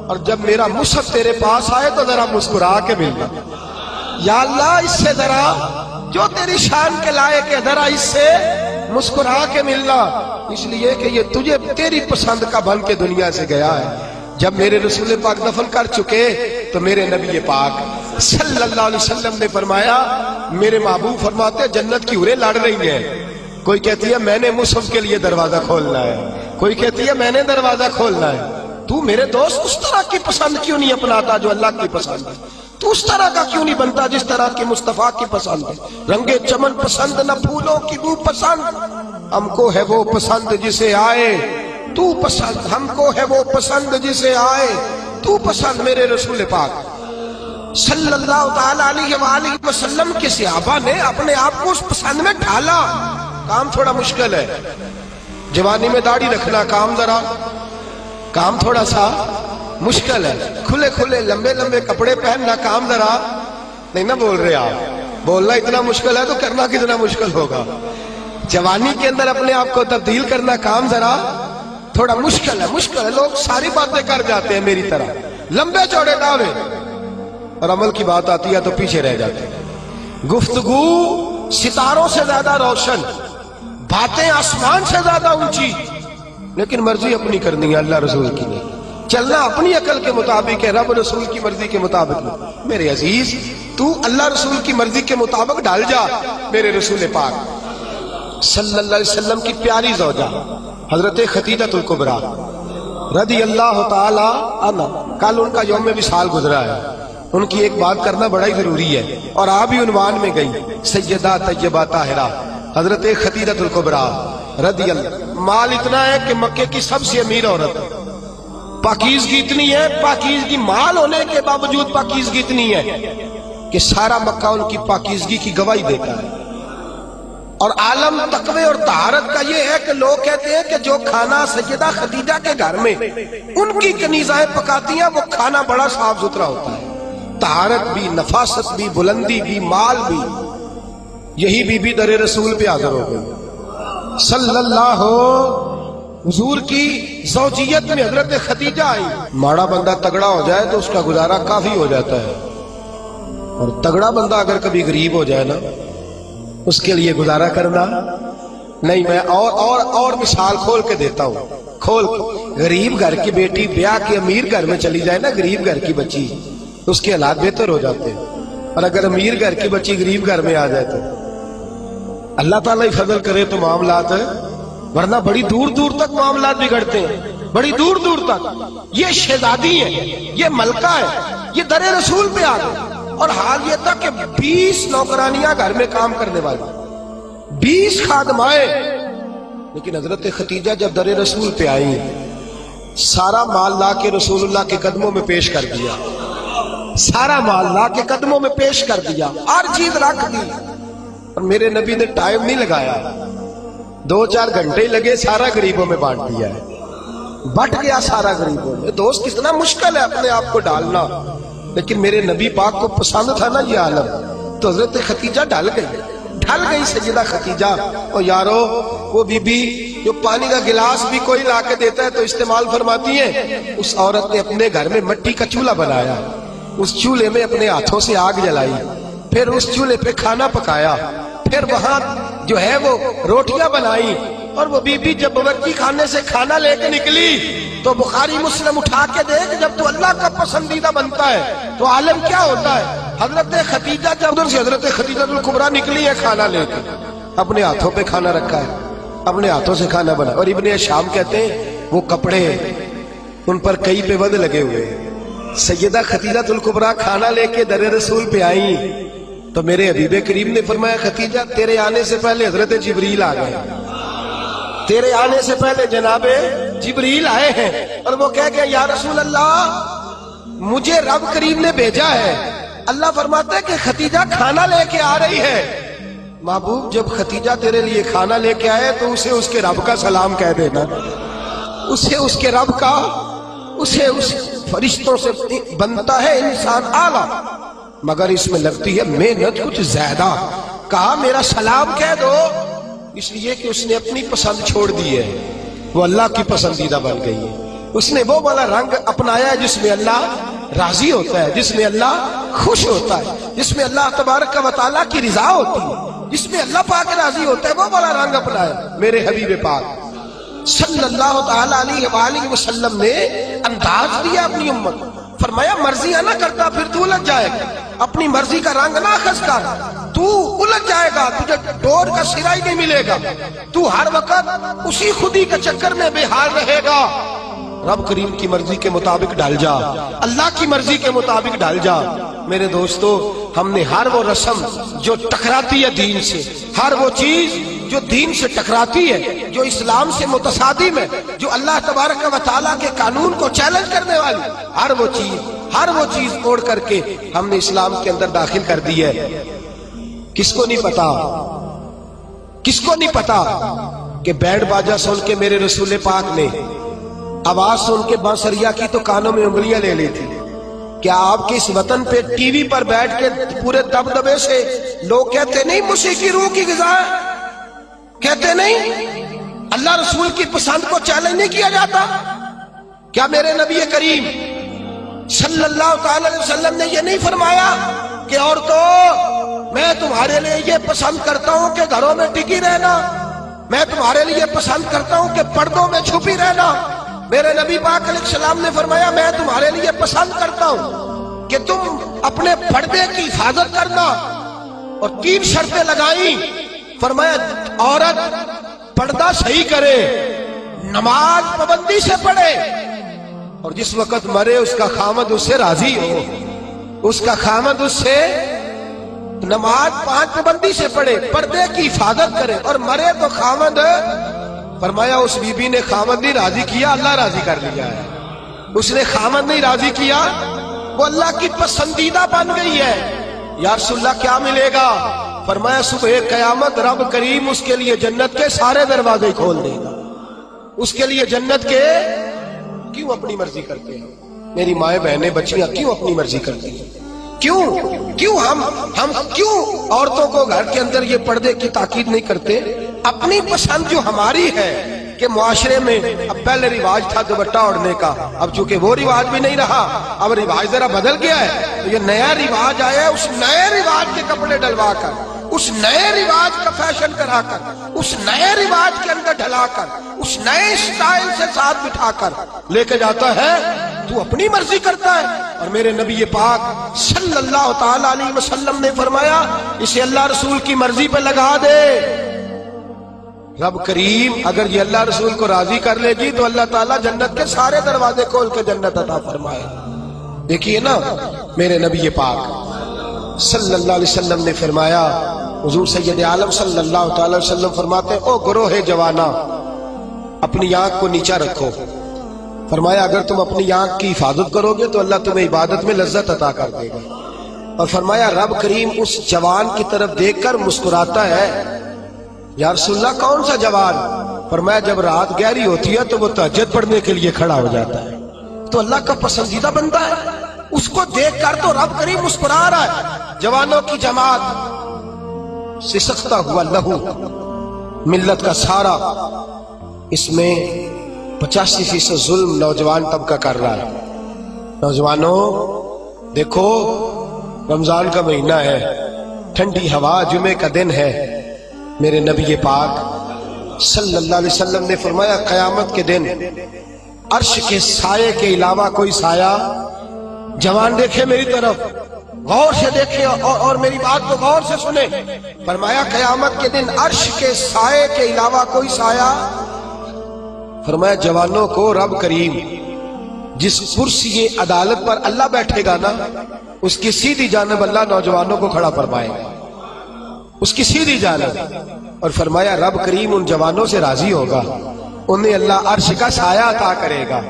اور جب میرا مصعب تیرے پاس آئے تو ذرا مسکرا کے ملنا، یا اللہ اس سے ذرا جو تیری شان کے لائق ہے ذرا اس سے مسکرا کے ملنا، اس لیے کہ یہ تجھے تیری پسند کا بن کے دنیا سے گیا ہے۔ جب میرے رسول پاک دفن کر چکے تو میرے نبی پاک صلی اللہ علیہ وسلم نے فرمایا، میرے محبوب فرماتے جنت کی حوریں لڑ رہی ہیں، کوئی کہتی ہے میں نے مصعب کے لیے دروازہ کھولنا ہے، کوئی کہتی ہے میں نے دروازہ کھولنا ہے، تو میرے دوست اس طرح کی پسند کیوں نہیں اپناتا جو اللہ کی پسند ہے؟ تو اس طرح کا کیوں نہیں بنتا جس طرح کی مصطفیٰ کی پسند ہے؟ رنگ چمن پسند نہ پھولوں کی بو پسند، ہم کو ہے وہ پسند جسے آئے تو پسند، ہم کو ہے وہ پسند جسے آئے تو پسند۔ میرے رسول پاک صلی اللہ تعالی علیہ وآلہ وسلم کے صحابہ نے اپنے آپ کو اس پسند میں ڈھالا۔ کام تھوڑا مشکل ہے، جوانی میں داڑھی رکھنا کام تھوڑا سا مشکل ہے، کھلے کھلے لمبے لمبے کپڑے پہننا کام ذرا نہیں نہ بول رہے آپ، بولنا اتنا مشکل ہے تو کرنا کتنا مشکل ہوگا۔ جوانی کے اندر اپنے آپ کو تبدیل کرنا کام ذرا تھوڑا مشکل ہے، لوگ ساری باتیں کر جاتے ہیں میری طرح، لمبے چوڑے دعوے، اور عمل کی بات آتی ہے تو پیچھے رہ جاتے ہیں۔ گفتگو ستاروں سے زیادہ روشن، باتیں آسمان سے زیادہ اونچی، لیکن مرضی اپنی کرنی ہے، اللہ رسول کی نہیں، چلنا اپنی عقل کے مطابق ہے، رب رسول کی مرضی کے مطابق نہیں۔ میرے عزیز تو اللہ رسول کی مرضی کے مطابق ڈال جا۔ میرے رسول پاک صلی اللہ علیہ وسلم کی پیاری زوجہ حضرت خدیجہ الکبریٰ رضی اللہ تعالی عنہ، کل ان کا یوم وصال گزرا ہے، ان کی ایک بات کرنا بڑا ہی ضروری ہے، اور آپ بھی عنوان میں گئی، سیدہ طیبہ طاہرہ حضرت خدیجہ الکبریٰ رضی اللہ۔ مال اتنا ہے کہ مکے کی سب سے امیر عورت، پاکیزگی اتنی ہے، پاکیزگی مال ہونے کے باوجود پاکیزگی اتنی ہے کہ سارا مکہ ان کی پاکیزگی کی گواہی دیتا ہے۔ اور عالم تقوی اور طہارت کا یہ ہے کہ لوگ کہتے ہیں کہ جو کھانا سیدہ خدیجہ کے گھر میں ان کی کنیزائیں پکاتی ہیں وہ کھانا بڑا صاف ستھرا ہوتا ہے، طہارت بھی، نفاست بھی، بلندی بھی، مال بھی۔ یہی بی بی در رسول پہ حاضر ہو گئی صلی اللہ، حضور کی زوجیت میں حضرت خدیجہ آئی۔ ماڑا بندہ تگڑا ہو جائے تو اس کا گزارا کافی ہو جاتا ہے، اور تگڑا بندہ اگر کبھی غریب ہو جائے نا اس کے لیے گزارا کرنا نہیں۔ میں اور مثال کھول کے دیتا ہوں، غریب گھر کی بیٹی بیاہ کے امیر گھر میں چلی جائے نا، غریب گھر کی بچی، اس کے حالات بہتر ہو جاتے ہیں، اور اگر امیر گھر کی بچی غریب گھر میں آ جائے اللہ تعالیٰ ہی فضل کرے تو معاملات ہے، ورنہ بڑی دور دور تک معاملات بگڑتے ہیں، بڑی دور دور تک۔ یہ شہزادی ہے، یہ ملکہ ہے، یہ در رسول پہ آ گئے، اور حال یہ تھا کہ 20 نوکرانیاں گھر میں کام کرنے والی، 20 خادمائیں، لیکن حضرت ختیجہ جب در رسول پہ آئی، سارا مال لا کے رسول اللہ کے قدموں میں پیش کر دیا، سارا مال لا کے قدموں میں پیش کر دیا، ہر چیز رکھ دی، اور میرے نبی نے ٹائم نہیں لگایا، 2-4 گھنٹے ہی لگے، سارا غریبوں میں بانٹ دیا ہے، بٹ گیا سارا غریبوں میں۔ دوست کتنا مشکل ہے اپنے آپ کو ڈالنا، لیکن میرے نبی پاک کو پسند تھا نا یہ عالم، تو حضرت ختیجہ ڈھل گئی سیدہ ختیجہ۔ اور یارو وہ بی بی جو پانی کا گلاس بھی کوئی لا کے دیتا ہے تو استعمال فرماتی ہے، اس عورت نے اپنے گھر میں مٹی کا چولہا بنایا، اس چولہے میں اپنے ہاتھوں سے آگ جلائی، پھر اس چولہے پہ کھانا پکایا، پھر وہاں جو ہے وہ روٹیاں بنائی، اور وہ بی بی جب باورچی خانے سے کھانا لے کے نکلی تو بخاری مسلم اٹھا کے دیکھ، جب تو اللہ کا پسندیدہ بنتا ہے تو عالم کیا ہوتا ہے۔ حضرت ختیجہ جب ادھر سے حضرت خدیجہ الکبریٰ نکلی ہے کھانا لے کے، اپنے ہاتھوں پہ کھانا رکھا ہے، اپنے ہاتھوں سے کھانا بنا، اور ابن شام کہتے ہیں وہ کپڑے ان پر کئی پہ ود لگے ہوئے ہیں۔ سیدہ خدیجہ الکبریٰ کھانا لے کے در رسول پہ آئیں تو میرے حبیب کریم نے فرمایا ختیجہ تیرے آنے سے پہلے حضرت جبریل آ گئے، تیرے آنے سے پہلے جناب جبریل آئے ہیں، اور وہ کہہ گئے یا رسول اللہ مجھے رب کریم نے بھیجا ہے۔ اللہ فرماتا ہے کہ ختیجہ کھانا لے کے آ رہی ہے۔ محبوب جب ختیجہ تیرے لیے کھانا لے کے آئے تو اسے اس کے رب کا سلام کہہ دینا، اسے اس کے رب کا، اسے اس فرشتوں سے بنتا ہے انسان اعلیٰ، مگر اس میں لگتی ہے محنت کچھ زیادہ۔ کہا میرا سلام کہہ دو، اس لیے کہ اس نے اپنی پسند چھوڑ دی ہے، وہ اللہ کی پسندیدہ بن گئی ہے۔ اس نے وہ والا رنگ اپنایا ہے جس میں اللہ راضی ہوتا ہے، جس میں اللہ خوش ہوتا ہے، جس میں اللہ تبارک و تعالیٰ کی رضا ہوتی ہے، جس میں اللہ پاک راضی ہوتا ہے، وہ والا رنگ اپنایا میرے حبیب پاک صلی اللہ تعالی علیہ وآلہ وسلم نے انداز دیا اپنی امت کو۔ فرمایا مرضیاں نہ کرتا پھر تو الجھ جائے گا، اپنی مرضی کا رنگ نہ خس کر، تو الجھ جائے گا، تجھے ڈور کا سرا ہی نہیں ملے گا، تو ہر وقت اسی خودی کے چکر میں بے حال رہے گا۔ رب کریم کی مرضی کے مطابق ڈال جا، اللہ کی مرضی کے مطابق ڈال جا۔ میرے دوستو ہم نے ہر وہ رسم جو ٹکراتی ہے دین سے، ہر وہ چیز جو دین سے ٹکراتی ہے، جو اسلام سے متصادم ہے، جو اللہ تبارک و تعالیٰ کے قانون کو چیلنج کرنے والی، ہر وہ چیز توڑ کر کے ہم نے اسلام کے اندر داخل کر دی ہے۔ کس کو نہیں پتا، کس کو نہیں پتا کہ بینڈ باجا سن کے میرے رسول پاک نے آواز سن کے بانسریا کی تو کانوں میں انگلیاں لے لی تھی۔ کیا آپ کے اس وطن پہ ٹی وی پر بیٹھ کے پورے دبدبے سے لوگ کہتے نہیں موسیقی روح کی غذا ہے؟ کہتے نہیں اللہ رسول کی پسند کو چیلنج نہیں کیا جاتا؟ کیا میرے نبی کریم صلی اللہ تعالی علیہ وسلم نے یہ نہیں فرمایا کہ عورتوں میں تمہارے لیے یہ پسند کرتا ہوں کہ گھروں میں ٹکی رہنا، میں تمہارے لیے پسند کرتا ہوں کہ پردوں میں چھپی رہنا؟ میرے نبی پاک علیہ السلام نے فرمایا میں تمہارے لیے پسند کرتا ہوں کہ تم اپنے پردے کی حفاظت کرنا، اور 3 شرطیں لگائیں۔ فرمایا عورت پردہ صحیح کرے، نماز پابندی سے پڑھے، اور جس وقت مرے اس کا خامد اس سے راضی ہو، اس کا خامد اس سے نماز 5 پابندی سے پڑھے، پردے کی حفاظت کرے، اور مرے تو خامد۔ فرمایا اس بی بی نے خامد نہیں راضی کیا، اللہ راضی کر لیا ہے۔ اس نے خامد نہیں راضی کیا، وہ اللہ کی پسندیدہ بن گئی ہے۔ یا رسول اللہ کیا ملے گا؟ فرمایا صبح قیامت رب کریم اس کے لیے جنت کے سارے دروازے کھول دے گا، اس کے لیے جنت کے۔ کیوں اپنی مرضی کرتے ہیں میری مائیں بہنیں بچیاں؟ کیوں اپنی مرضی کرتی ہیں؟ کیوں ہم کیوں عورتوں کو گھر کے اندر یہ پردے کی تاکید نہیں کرتے؟ اپنی پسند جو ہماری ہے کہ معاشرے میں اب پہلے رواج تھا دوپٹہ اوڑھنے کا، اب چونکہ وہ رواج بھی نہیں رہا، اب رواج ذرا بدل گیا ہے، تو یہ نیا رواج آیا ہے، اس نئے رواج کے کپڑے ڈلوا کر، اس نئے رواج کا فیشن کرا کر، اس نئے رواج کے اندر ڈھلا کر، اس نئے اسٹائل سے ساتھ بٹھا کر لے کے جاتا ہے تو اپنی مرضی کرتا ہے؟ اور میرے نبی پاک صلی اللہ تعالی علیہ وسلم نے فرمایا اسے اللہ رسول کی مرضی پہ لگا دے۔ رب کریم اگر یہ اللہ رسول کو راضی کر لے گی تو اللہ تعالیٰ جنت کے سارے دروازے کھول کے جنت عطا فرمائے۔ دیکھیے نا میرے نبی پاک صلی اللہ علیہ وسلم نے فرمایا، حضور سید عالم صلی اللہ تعالی وسلم فرماتے ہیں او گروہ جوانا اپنی آنکھ کو نیچا رکھو۔ فرمایا اگر تم اپنی آنکھ کی حفاظت کرو گے تو اللہ تمہیں عبادت میں لذت عطا کر دے گا۔ اور فرمایا رب کریم اس جوان کی طرف دیکھ کر مسکراتا ہے، یا رسول اللہ کون سا جوان؟ فرمایا جب رات گہری ہوتی ہے تو وہ تہجد پڑھنے کے لیے کھڑا ہو جاتا ہے، تو اللہ کا پسندیدہ بندہ ہے، اس کو دیکھ کر تو رب کریم مسکرا رہا ہے۔ جوانوں کی جماعت سسکتا ہوا لہو ملت کا سارا، اس میں 85% ظلم نوجوان طبقہ کر رہا ہے۔ نوجوانوں دیکھو رمضان کا مہینہ ہے، ٹھنڈی ہوا، جمعے کا دن ہے۔ میرے نبی پاک صلی اللہ علیہ وسلم نے فرمایا قیامت کے دن عرش کے سائے کے علاوہ کوئی سایہ، جوان دیکھے میری طرف غور سے دیکھے اور میری بات کو غور سے سنے، فرمایا قیامت کے دن عرش کے سائے کے علاوہ کوئی سایہ، فرمایا جوانوں کو رب کریم جس کرسی عدالت پر اللہ بیٹھے گا نا اس کی سیدھی جانب اللہ نوجوانوں کو کھڑا فرمائے گا، اس کی سیدھی جانب، اور فرمایا رب کریم ان جوانوں سے راضی ہوگا، انہیں اللہ عرش کا سایہ عطا کرے گا۔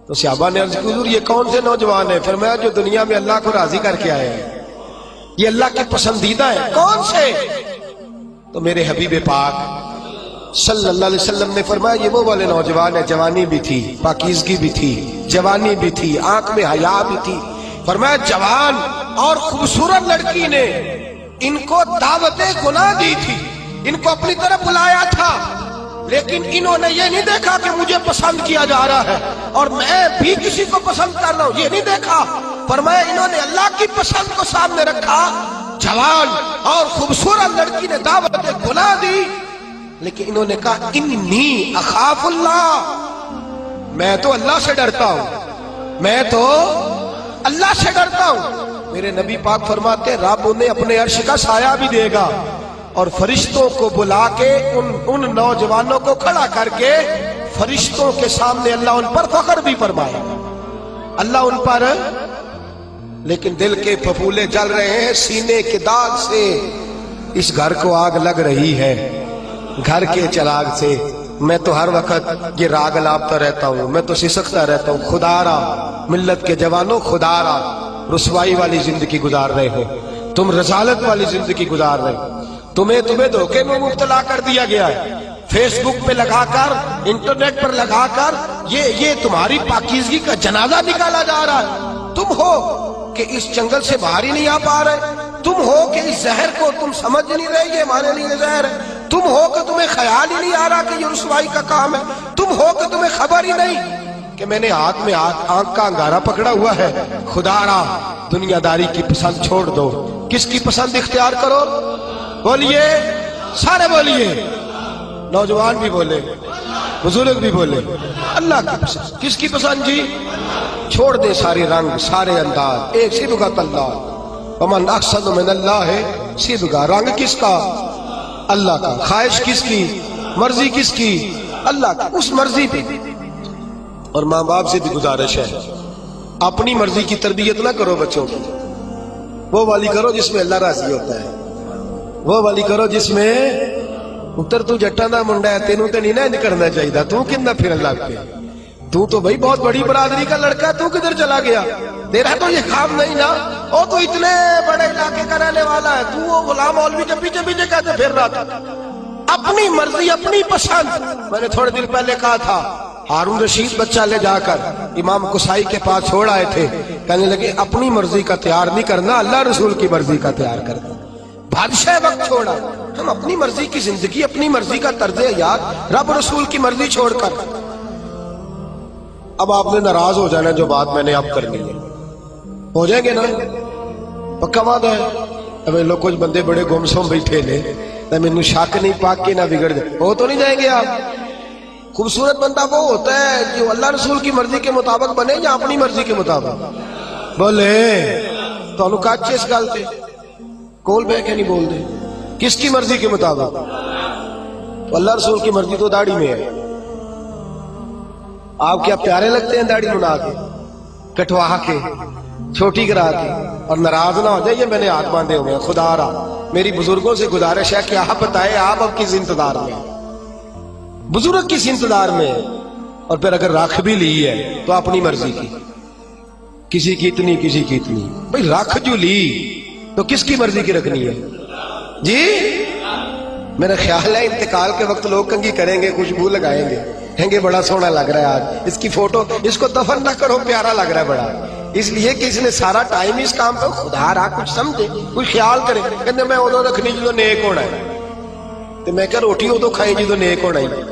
تو صحابہ نے عرض کی حضور یہ کون سے نوجوان ہیں؟ فرمایا جو دنیا میں اللہ کو راضی کر کے آئے ہیں، یہ اللہ کے پسندیدہ ہیں۔ کون سے؟ تو میرے حبیب پاک صلی اللہ علیہ وسلم نے فرمایا یہ وہ والے نوجوان ہیں، جوانی بھی تھی، پاکیزگی بھی تھی، جوانی بھی تھی، آنکھ میں حیا بھی تھی۔ فرمایا جوان اور خوبصورت لڑکی نے ان کو دعوت گناہ دی تھی، ان کو اپنی طرف بلایا تھا، لیکن انہوں نے یہ نہیں دیکھا کہ مجھے پسند کیا جا رہا ہے اور میں بھی کسی کو پسند کر رہا ہوں، یہ نہیں دیکھا۔ فرمایا انہوں نے اللہ کی پسند کو سامنے رکھا۔ جوان اور خوبصورت لڑکی نے دعوت گناہ دی، لیکن انہوں نے کہا انی اخاف اللہ، میں تو اللہ سے ڈرتا ہوں، میں تو اللہ سے ڈرتا ہوں۔ میرے نبی پاک فرماتے ہیں رب انہیں اپنے عرش کا سایہ بھی دے گا اور فرشتوں کو بلا کے ان نوجوانوں کو کھڑا کر کے فرشتوں کے سامنے اللہ ان پر فخر بھی فرمائے گا، اللہ ان پر۔ لیکن دل کے پھپھولے جل رہے ہیں سینے کے داغ سے، اس گھر کو آگ لگ رہی ہے گھر کے چراغ سے، میں تو ہر وقت یہ راگ لابتا رہتا ہوں، میں تو سسکتا رہتا ہوں، خدا را ملت کے جوانوں خدا را رسوائی والی زندگی گزار رہے ہو، تم رسالت والی زندگی گزار رہے ہو، تمہیں دھوکے میں مبتلا کر دیا گیا ہے، فیس بک پہ لگا کر، انٹرنیٹ پر لگا کر یہ تمہاری پاکیزگی کا جنازہ نکالا جا رہا ہے۔ تم ہو کہ اس جنگل سے باہر ہی نہیں آ پا رہے، تم ہو کہ اس زہر کو تم سمجھ نہیں رہے یہ ہمارے لیے زہر ہے، تم ہو کہ تمہیں خیال ہی نہیں آ رہا کہ یہ رسوائی کا کام ہے، تم ہو کہ تمہیں خبر ہی نہیں کہ میں نے ہاتھ میں آنکھ کا انگارہ پکڑا ہوا ہے۔ خدا را دنیا داری کی پسند چھوڑ دو، کس کی پسند اختیار کرو؟ بولیے، سارے بولیے، نوجوان بھی بولے، بزرگ بھی بولے، اللہ کی پسند۔ کس کی پسند جی؟ چھوڑ دے سارے رنگ سارے انداز، ایک صبغۃ اللہ، ومن احسن من اللہ صبغہ، رنگ کس کا؟ اللہ کا۔ خواہش کس کی؟ مرضی کس کی؟ اللہ کی، اس مرضی پہ۔ اور ماں باپ سے بھی گزارش ہے اپنی مرضی کی تربیت نہ کرو بچوں کی، وہ والی کرو جس میں اللہ راضی ہوتا ہے، وہ والی کرو جس میں اتر تو جٹاں دا منڈا ہے تینوں تے نہیں نہ کرنا چاہیے، تو کن پھر اللہ پہ، تو بھائی بہت بڑی برادری کا لڑکا، تو کدھر چلا گیا؟ تیرا تو یہ خواب نہیں نا، وہ تو اتنے بڑے علاقے کا رہنے والا ہے، تو وہ غلام مولوی کے پیچھے پیچھے کہتے پھر رہا تھا۔ اپنی مرضی اپنی پسند۔ میں نے تھوڑے دن پہلے کہا تھا ہارون رشید بچہ لے جا کر امام قصائی کے پاس چھوڑ آئے تھے، کہنے لگے اپنی مرضی کا تیار نہیں کرنا، اللہ رسول کی مرضی کا تیار کرنا۔ بادشاہ وقت چھوڑا، ہم اپنی مرضی کی زندگی، اپنی مرضی کا طرز حیات، رب رسول کی مرضی چھوڑ کر۔ اب آپ نے ناراض ہو جانا جو بات میں نے اب کرنی ہے، ہو جائیں گے نا؟ پکا وعدہ ہے؟ اب لوگ کچھ بندے بڑے گمسم بیٹھے لے، نہ مینوں شک نہیں پاک کے نہ بگڑ جائے، ہو تو نہیں جائیں گے آپ؟ خوبصورت بندہ وہ ہوتا ہے جو اللہ رسول کی مرضی کے مطابق بنے یا اپنی مرضی کے مطابق بولے. تو کچھ اس گل سے کول بہ کے نہیں بول دے کس کی مرضی کے مطابق. تو اللہ رسول کی مرضی تو داڑھی میں ہے. آپ کیا پیارے لگتے ہیں داڑھی بنا کے کٹوا کے چھوٹی کرا کے اور ناراض نہ ہو جائے. یہ میں نے ہاتھ باندھے ہوئے ہیں خدا را میری بزرگوں سے گزارش ہے کہ آپ بتائیں آپ اب کس انتظار میں ہیں. بزرگ کس انتظار میں ہے. اور پھر اگر رکھ بھی لی ہے تو اپنی مرضی کی کسی کی اتنی کسی کی اتنی. بھئی رکھ جو لی تو کس کی مرضی کی رکھنی ہے جی. میرا خیال ہے انتقال کے وقت لوگ کنگھی کریں گے خوشبو لگائیں گے کہیں گے بڑا سونا لگ رہا ہے آج اس کی فوٹو اس کو دفن نہ کرو پیارا لگ رہا ہے بڑا. اس لیے کہ اس نے سارا ٹائم اس کام پہ خدا را کچھ سمجھے کچھ خیال کرے. کہتے میں ادو رکھنی جدو نیک ہونا ہے. تو میں کہ روٹی ادو کھائی جدو نیک ہونا ہے.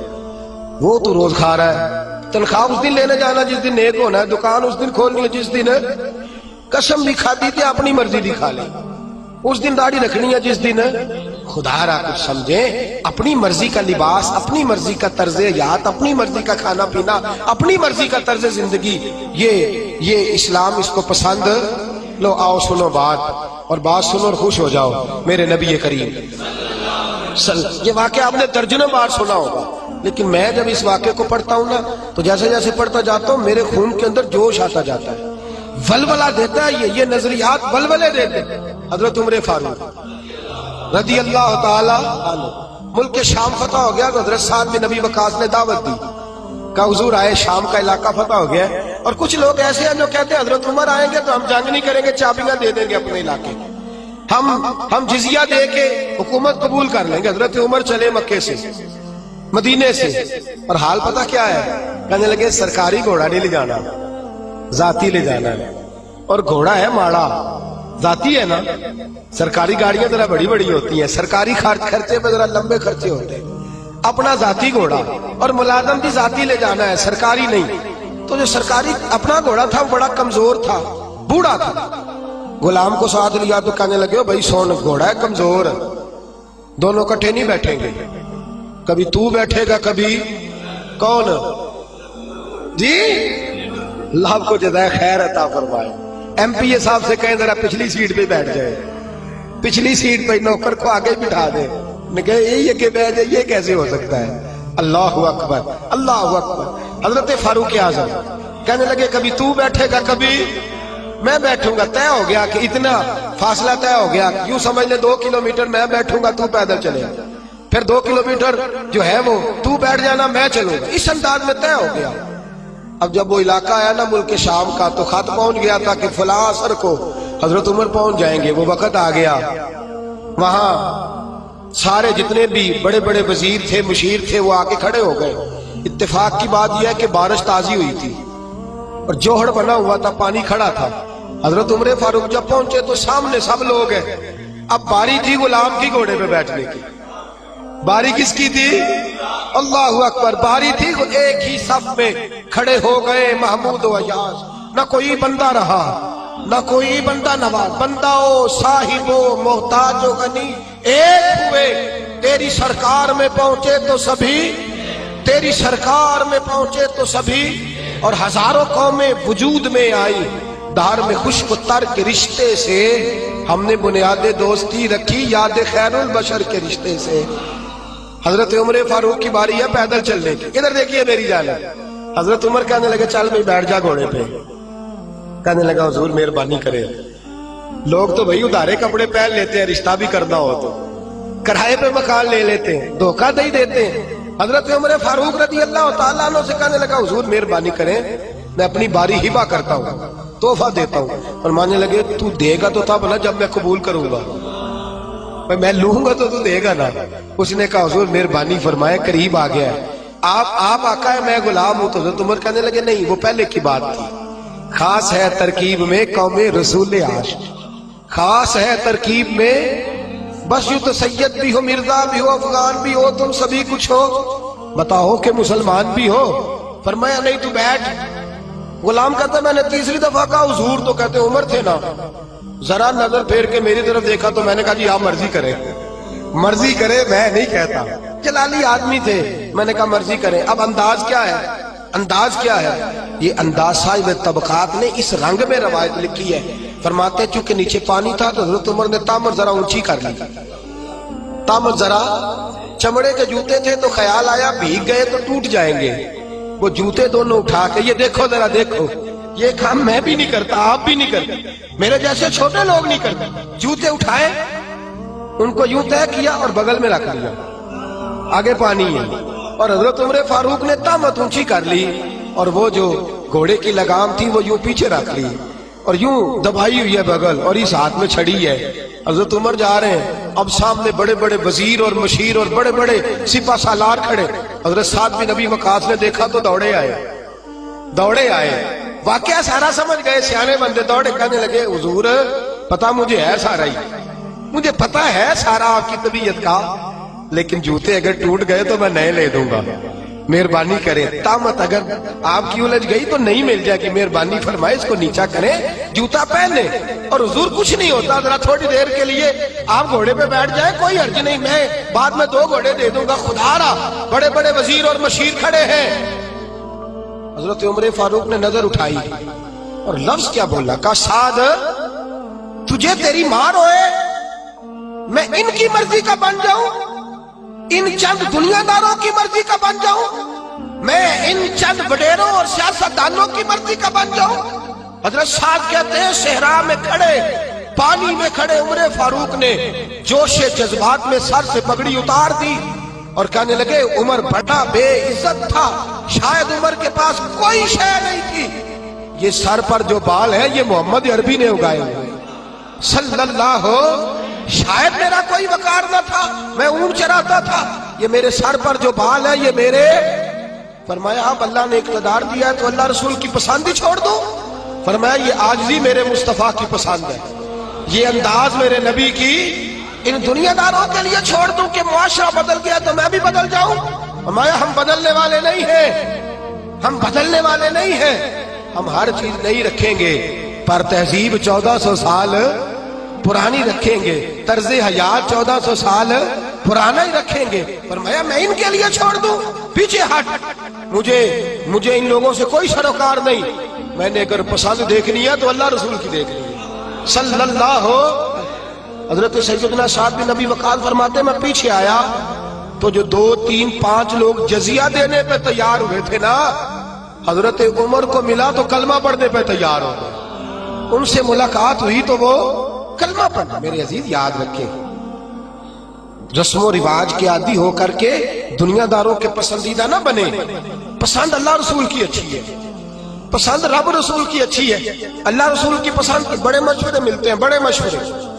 وہ تو روز کھا رہا ہے. تنخواہ اس دن لینے جانا جس دن نیک ہونا ہے. دکان اس دن کھولنی ہے جس دن قسم بھی کھاتی تھی اپنی مرضی بھی کھا لی. اس دن داڑھی رکھنی ہے جس دن خدا را کچھ سمجھیں اپنی مرضی کا لباس اپنی مرضی کا طرز حیات اپنی مرضی کا کھانا پینا اپنی مرضی کا طرز زندگی. یہ اسلام اس کو پسند. لو آؤ سنو بات اور بات سنو اور خوش ہو جاؤ میرے نبی کریم. یہ واقعہ آپ نے درجنوں بار سنا ہوگا لیکن میں جب اس واقعے کو پڑھتا ہوں نا تو جیسے جیسے پڑھتا جاتا ہوں میرے خون کے اندر جوش آتا جاتا ہے. ولولہ دیتا ہے یہ نظریات ولولے دیتے. حضرت عمر فاروق رضی اللہ تعالی عنہ ملک شام فتح ہو گیا تو حضرت سعد بن نبی وقاص نے دعوت دی کہ حضور آئے شام کا علاقہ فتح ہو گیا. اور کچھ لوگ ایسے ہیں جو کہتے ہیں حضرت عمر آئیں گے تو ہم جنگ نہیں کریں گے چابیاں دے دیں گے اپنے علاقے ہم جزیہ دے کے حکومت قبول کر لیں گے. حضرت عمر چلے مکے سے مدینے سے اور حال پتہ کیا ہے کہنے لگے سرکاری گھوڑا نہیں لے جانا ذاتی لے جانا ہے. اور گھوڑا ہے ماڑا ذاتی ہے نا. سرکاری گاڑیاں ذرا بڑی بڑی ہوتی ہیں سرکاری خرچے پہ ذرا لمبے خرچے ہوتے ہیں. اپنا ذاتی گھوڑا اور ملازم بھی ذاتی لے جانا ہے سرکاری نہیں. تو جو سرکاری اپنا گھوڑا تھا وہ بڑا کمزور تھا بوڑھا تھا. غلام کو ساتھ لیا تو کہنے لگے بھائی سون گھوڑا ہے کمزور دونوں کٹھے نہیں بیٹھیں گے. کبھی تو بیٹھے گا کبھی کون جی. اللہ کو جزائے خیر عطا فرمائے. ایم پی اے صاحب سے کہیں ذرا پچھلی سیٹ پہ بیٹھ جائے پچھلی سیٹ پہ نوکر کو آگے بٹھا دے. یہ کہ بیٹھ جائے یہ کیسے ہو سکتا ہے. اللہ اکبر اللہ اکبر. حضرت فاروق اعظم کہنے لگے کبھی تو بیٹھے گا کبھی میں بیٹھوں گا. طے ہو گیا کہ اتنا فاصلہ طے ہو گیا. یوں سمجھ لے 2 کلومیٹر میں بیٹھوں گا تو پیدل چلے گا پھر 2 کلومیٹر جو ہے وہ تو بیٹھ جانا میں چلوں گا. اس انداز میں طے ہو گیا. اب جب وہ علاقہ آیا نا ملک شام کا تو خط پہنچ گیا تھا کہ فلاں عصر کو حضرت عمر پہنچ جائیں گے. وہ وقت آ گیا. وہاں سارے جتنے بھی بڑے بڑے وزیر تھے مشیر تھے وہ آ کے کھڑے ہو گئے. اتفاق کی بات یہ ہے کہ بارش تازی ہوئی تھی اور جوہر بنا ہوا تھا پانی کھڑا تھا. حضرت عمر فاروق جب پہنچے تو سامنے سب لوگ ہیں. اب باری تھی غلام کی گھوڑے پہ بیٹھنے کی. باری کس کی تھی اللہ اکبر. باری تھی ایک ہی صف میں کھڑے ہو گئے محمود و ایاز. نہ کوئی بندہ رہا نہ کوئی بندہ نواز. بندہ ہو صاحب ہو محتاج و غنی ایک ہوئے. تیری سرکار میں پہنچے تو سبھی تیری سرکار میں پہنچے تو سبھی. اور ہزاروں قومیں وجود میں آئی. دھار میں خشک و تر کے رشتے سے ہم نے بنیاد دوستی رکھی یاد خیر البشر کے رشتے سے. حضرت عمر فاروق کی باری ہے پیدل چلنے کی. ادھر دیکھیے میری جانب. حضرت عمر کہنے لگے چل بھائی بیٹھ جا گھوڑے پہ. کہنے لگا حضور مہربانی کرے. لوگ تو بھائی ادھارے کپڑے پہن لیتے ہیں رشتہ بھی کرنا ہو تو کرائے پہ مکان لے لیتے ہیں دھوکہ دے دیتے ہیں. حضرت عمر فاروق رضی اللہ تعالیٰ عنہ سے کہنے لگا حضور مہربانی کریں میں اپنی باری ہبہ کرتا ہوں تحفہ دیتا ہوں. اور ماننے لگے تو دے گا تو تب نا جب میں قبول کروں گا. میں لوں گا تو دے گا نا. اس نے کہا حضور مہربانی فرمائے قریب آ گیا ہے آپ آقا ہے میں غلام ہوں. تو حضرت عمر کہنے لگے نہیں وہ پہلے کی بات تھی. خاص ہے ترکیب میں قوم رسول عاشق. خاص ہے ترکیب میں بس یوں تو سید بھی ہو مرزا بھی ہو افغان بھی ہو تم سبھی کچھ ہو بتاؤ کہ مسلمان بھی ہو. فرمایا نہیں تو بیٹھ. غلام کہتا میں نے تیسری دفعہ کہا حضور تو کہتے عمر تھے نا. ذرا نظر پھیر کے میری طرف دیکھا تو میں نے کہا جی آپ مرضی کرے میں نہیں کہتا. جلالی آدمی تھے. میں نے کہا مرضی کریں. اب انداز کیا ہے؟ انداز کیا ہے؟ یہ انداز صاحب طبقات نے اس رنگ میں روایت لکھی ہے. فرماتے ہیں چونکہ نیچے پانی تھا تو حضرت عمر نے تامر ذرا اونچی کر لی. تامر ذرا، چمڑے کے جوتے تھے تو خیال آیا بھیگ گئے تو ٹوٹ جائیں گے. وہ جوتے دونوں اٹھا کے، یہ دیکھو ذرا دیکھو، یہ کام میں بھی نہیں کرتا، آپ بھی نہیں کرتے، میرے جیسے چھوٹے لوگ نہیں کرتے. جوتے اٹھائے، ان کو یوں طے کیا اور بغل میں رکھ لیا، آگے پانی ہے. اور حضرت عمر فاروق نے تامت اونچی کر لی اور وہ جو گھوڑے کی لگام تھی وہ یوں پیچھے رکھ لی اور یوں دبائی ہوئی ہے بغل، اور اس ہاتھ میں چھڑی ہے. حضرت عمر جا رہے ہیں، اب سامنے بڑے بڑے وزیر اور مشیر اور بڑے بڑے سپہ سالار کھڑے. حضرت سعد بن ابی وقاص نے دیکھا تو دوڑے آئے. واقعہ سارا سمجھ گئے، سیانے بندے دوڑے، کہنے لگے حضور پتا مجھے ہے سارا ہی، مجھے پتا ہے سارا آپ کی طبیعت کا، لیکن جوتے اگر ٹوٹ گئے تو میں نئے لے دوں گا، مہربانی کریں. تامت اگر آپ کی الجھ گئی تو نہیں مل جائے گی، مہربانی فرمائے اس کو نیچا کریں، جوتا پہن لیں. اور حضور کچھ نہیں ہوتا، ذرا تھوڑی دیر کے لیے آپ گھوڑے پہ بیٹھ جائیں، کوئی حرج نہیں، میں بعد میں 2 گھوڑے دے دوں گا. خدا را بڑے بڑے وزیر اور مشیر کھڑے ہیں. حضرت عمر فاروق نے نظر اٹھائی اور لفظ کیا بولا، کہا سعد تجھے تیری ماں روئے، میں ان کی مرضی کا بن جاؤں، ان چند دنیا داروں کی مرضی کا بن جاؤں، میں ان چند وڈیروں اور سیاستدانوں کی مرضی کا بن جاؤں. حضرت سعد کہتے ہیں صحرا میں کھڑے، پانی میں کھڑے عمر فاروق نے جوش جذبات میں سر سے پگڑی اتار دی اور کہنے لگے عمر بڑا بے عزت تھا، شاید عمر کے پاس کوئی شے نہیں تھی، یہ سر پر جو بال ہے یہ محمد عربی نے اگائے ہوئے صلی اللہ. شاید میرا کوئی وقار نہ تھا، میں اونٹ چراتا تھا، یہ میرے سر پر جو بال ہے یہ میرے. فرمایا اب اللہ نے اقتدار دیا ہے تو اللہ رسول کی پسند ہی چھوڑ دو. فرمایا یہ عاجزی میرے مصطفیٰ کی پسند ہے، یہ انداز میرے نبی کی ان دنیا داروں کے لیے چھوڑ دوں کہ معاشرہ بدل گیا تو میں بھی بدل جاؤں. فرمایا ہم بدلنے والے نہیں ہیں، ہم بدلنے والے نہیں ہیں، ہم ہر چیز نہیں رکھیں گے پر تہذیب 1400 سال پرانی رکھیں گے، طرز حیات 1400 سال پرانا ہی رکھیں گے. فرمایا میں ان کے لیے چھوڑ دوں، پیچھے ہٹ، مجھے ان لوگوں سے کوئی سروکار نہیں، میں نے اگر پسند دیکھنی ہے تو اللہ رسول کی دیکھنی ہے صلی اللہ. حضرت سیدنا سعد بن ابی وقاص فرماتے میں پیچھے آیا تو جو 2 3 5 لوگ جزیہ دینے پہ تیار ہوئے تھے نا، حضرت عمر کو ملا تو کلمہ پڑھنے پہ تیار ہو گئے. ان سے ملاقات ہوئی تو وہ کلمہ پڑھنا. میرے عزیز یاد رکھیں، رسم و رواج کے عادی ہو کر کے دنیا داروں کے پسندیدہ نہ بنے. پسند اللہ رسول کی اچھی ہے، پسند رب رسول کی اچھی ہے. اللہ رسول کی پسند بڑے مشورے ملتے ہیں، بڑے مشورے،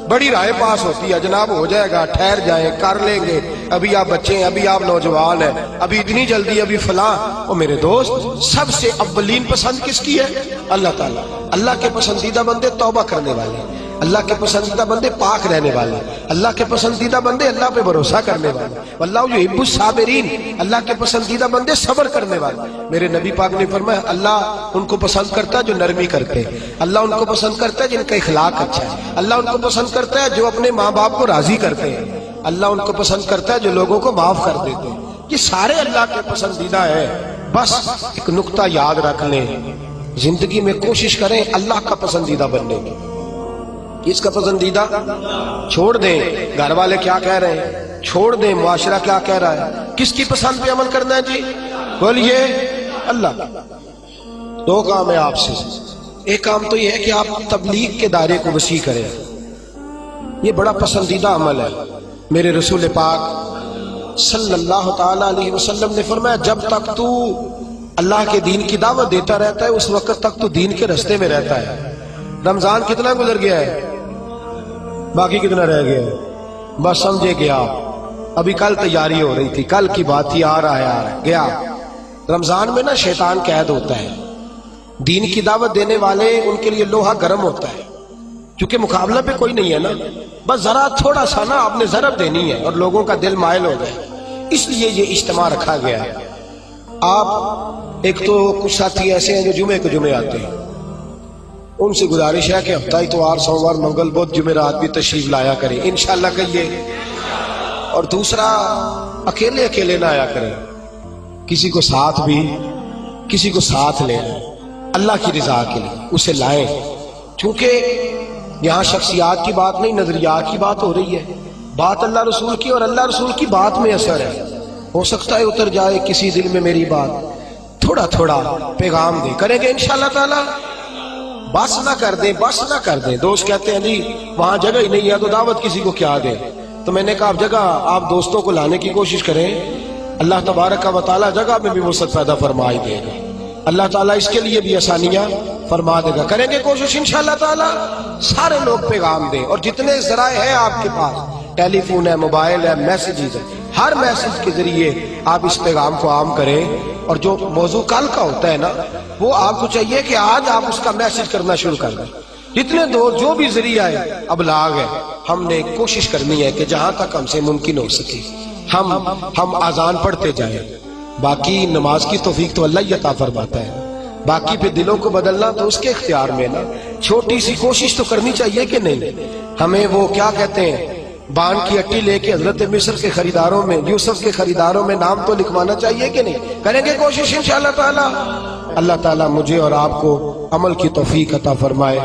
بڑی رائے پاس ہوتی ہے، جناب ہو جائے گا، ٹھہر جائیں، کر لیں گے، ابھی آپ بچے ہیں، ابھی آپ نوجوان ہیں، ابھی اتنی جلدی، ابھی فلاں. اور میرے دوست سب سے اولین پسند کس کی ہے؟ اللہ تعالیٰ. اللہ کے پسندیدہ بندے توبہ کرنے والے، اللہ کے پسندیدہ بندے پاک رہنے والے، اللہ کے پسندیدہ بندے اللہ پہ بھروسہ کرنے والے. واللہ یحب الصابرین، اللہ کے پسندیدہ بندے صبر کرنے والے. میرے نبی پاک نے فرمایا اللہ ان کو پسند کرتا ہے جو نرمی کرتے ہیں، اللہ ان کو پسند کرتا ہے جن کا اخلاق اچھا ہے، اللہ ان کو پسند کرتا ہے جو اپنے ماں باپ کو راضی کرتے ہیں، اللہ ان کو پسند کرتا ہے جو لوگوں کو معاف کر دیتے ہیں. یہ سارے اللہ کے پسندیدہ ہیں. بس ایک نقطہ یاد رکھ لیں، زندگی میں کوشش کریں اللہ کا پسندیدہ بننے کی. اس کا پسندیدہ چھوڑ دیں گھر والے کیا کہہ رہے ہیں، چھوڑ دیں معاشرہ کیا کہہ رہا ہے، کس کی پسند پہ عمل کرنا ہے جی؟ بولیے اللہ. 2 کام ہے آپ سے. ایک کام تو یہ ہے کہ آپ تبلیغ کے دائرے کو وسیع کریں، یہ بڑا پسندیدہ عمل ہے. میرے رسول پاک صلی اللہ تعالی علیہ وسلم نے فرمایا جب تک تو اللہ کے دین کی دعوت دیتا رہتا ہے اس وقت تک تو دین کے رستے میں رہتا ہے. رمضان کتنا گزر گیا ہے، باقی کتنا رہ گیا ہے؟ بس سمجھے گیا. ابھی کل تیاری ہو رہی تھی، کل کی بات تھی، آ رہا ہے گیا. رمضان میں نا شیطان قید ہوتا ہے، دین کی دعوت دینے والے ان کے لیے لوہا گرم ہوتا ہے، کیونکہ مقابلہ پہ کوئی نہیں ہے نا، بس ذرا تھوڑا سا نا آپ نے ضرب دینی ہے اور لوگوں کا دل مائل ہو گیا، اس لیے یہ اجتماع رکھا گیا ہے. آپ ایک تو کچھ ساتھی ایسے ہیں جو جمعے کو جمعے آتے ہیں، ان سے گزارش ہے کہ ہفتہ اتوار سوموار منگل بدھ جمعرات بھی تشریف لایا کریں انشاءاللہ. کہیے اور دوسرا اکیلے اکیلے نہ آیا کریں، کسی کو ساتھ بھی، کسی کو ساتھ لے لیں اللہ کی رضا کے لیے، اسے لائیں، چونکہ یہاں شخصیات کی بات نہیں، نظریات کی بات ہو رہی ہے، بات اللہ رسول کی، اور اللہ رسول کی بات میں اثر ہے۔ ہو سکتا ہے اتر جائے کسی دل میں میری بات، تھوڑا تھوڑا پیغام دے کریں گے انشاءاللہ تعالی، بس نہ کر دیں، بس نہ کر دیں۔ دوست کہتے ہیں جی وہاں جگہ ہی نہیں ہے تو دعوت کسی کو کیا دیں، تو میں نے کہا اب جگہ آپ دوستوں کو لانے کی کوشش کریں، اللہ تبارک و تعالی جگہ میں بھی وسعت پیدا فرما ہی دے گا، اللہ تعالیٰ اس کے لیے بھی آسانیاں فرما دے گا۔ کریں گے کوشش انشاءاللہ تعالی سارے لوگ پیغام دیں، اور جتنے ذرائع ہیں آپ کے پاس، ٹیلی فون ہے، موبائل ہے، میسیجز ہے، ہر میسیج کے ذریعے آپ اس پیغام کو عام کریں، اور جو موضوع کل کا ہوتا ہے نا وہ آپ کو چاہیے کہ آج آپ اس کا میسیج کرنا شروع کر دیں۔ جتنے دور جو بھی ذریعہ ہے ابلاغ ہے، ہم نے کوشش کرنی ہے کہ جہاں تک ہم سے ممکن ہو سکے ہم آذان پڑھتے جائیں، باقی نماز کی توفیق تو اللہ ہی عطا فرماتا ہے، باقی پہ دلوں کو بدلنا تو اس کے اختیار میں نا، چھوٹی سی کوشش تو کرنی چاہیے کہ نہیں؟ ہمیں وہ کیا کہتے ہیں، بان کی اٹی لے کے حضرت مصر کے خریداروں میں، یوسف کے خریداروں میں نام تو لکھوانا چاہیے کہ نہیں؟ کریں گے کوشش انشاءاللہ تعالی، اللہ تعالی مجھے اور آپ کو عمل کی توفیق عطا فرمائے۔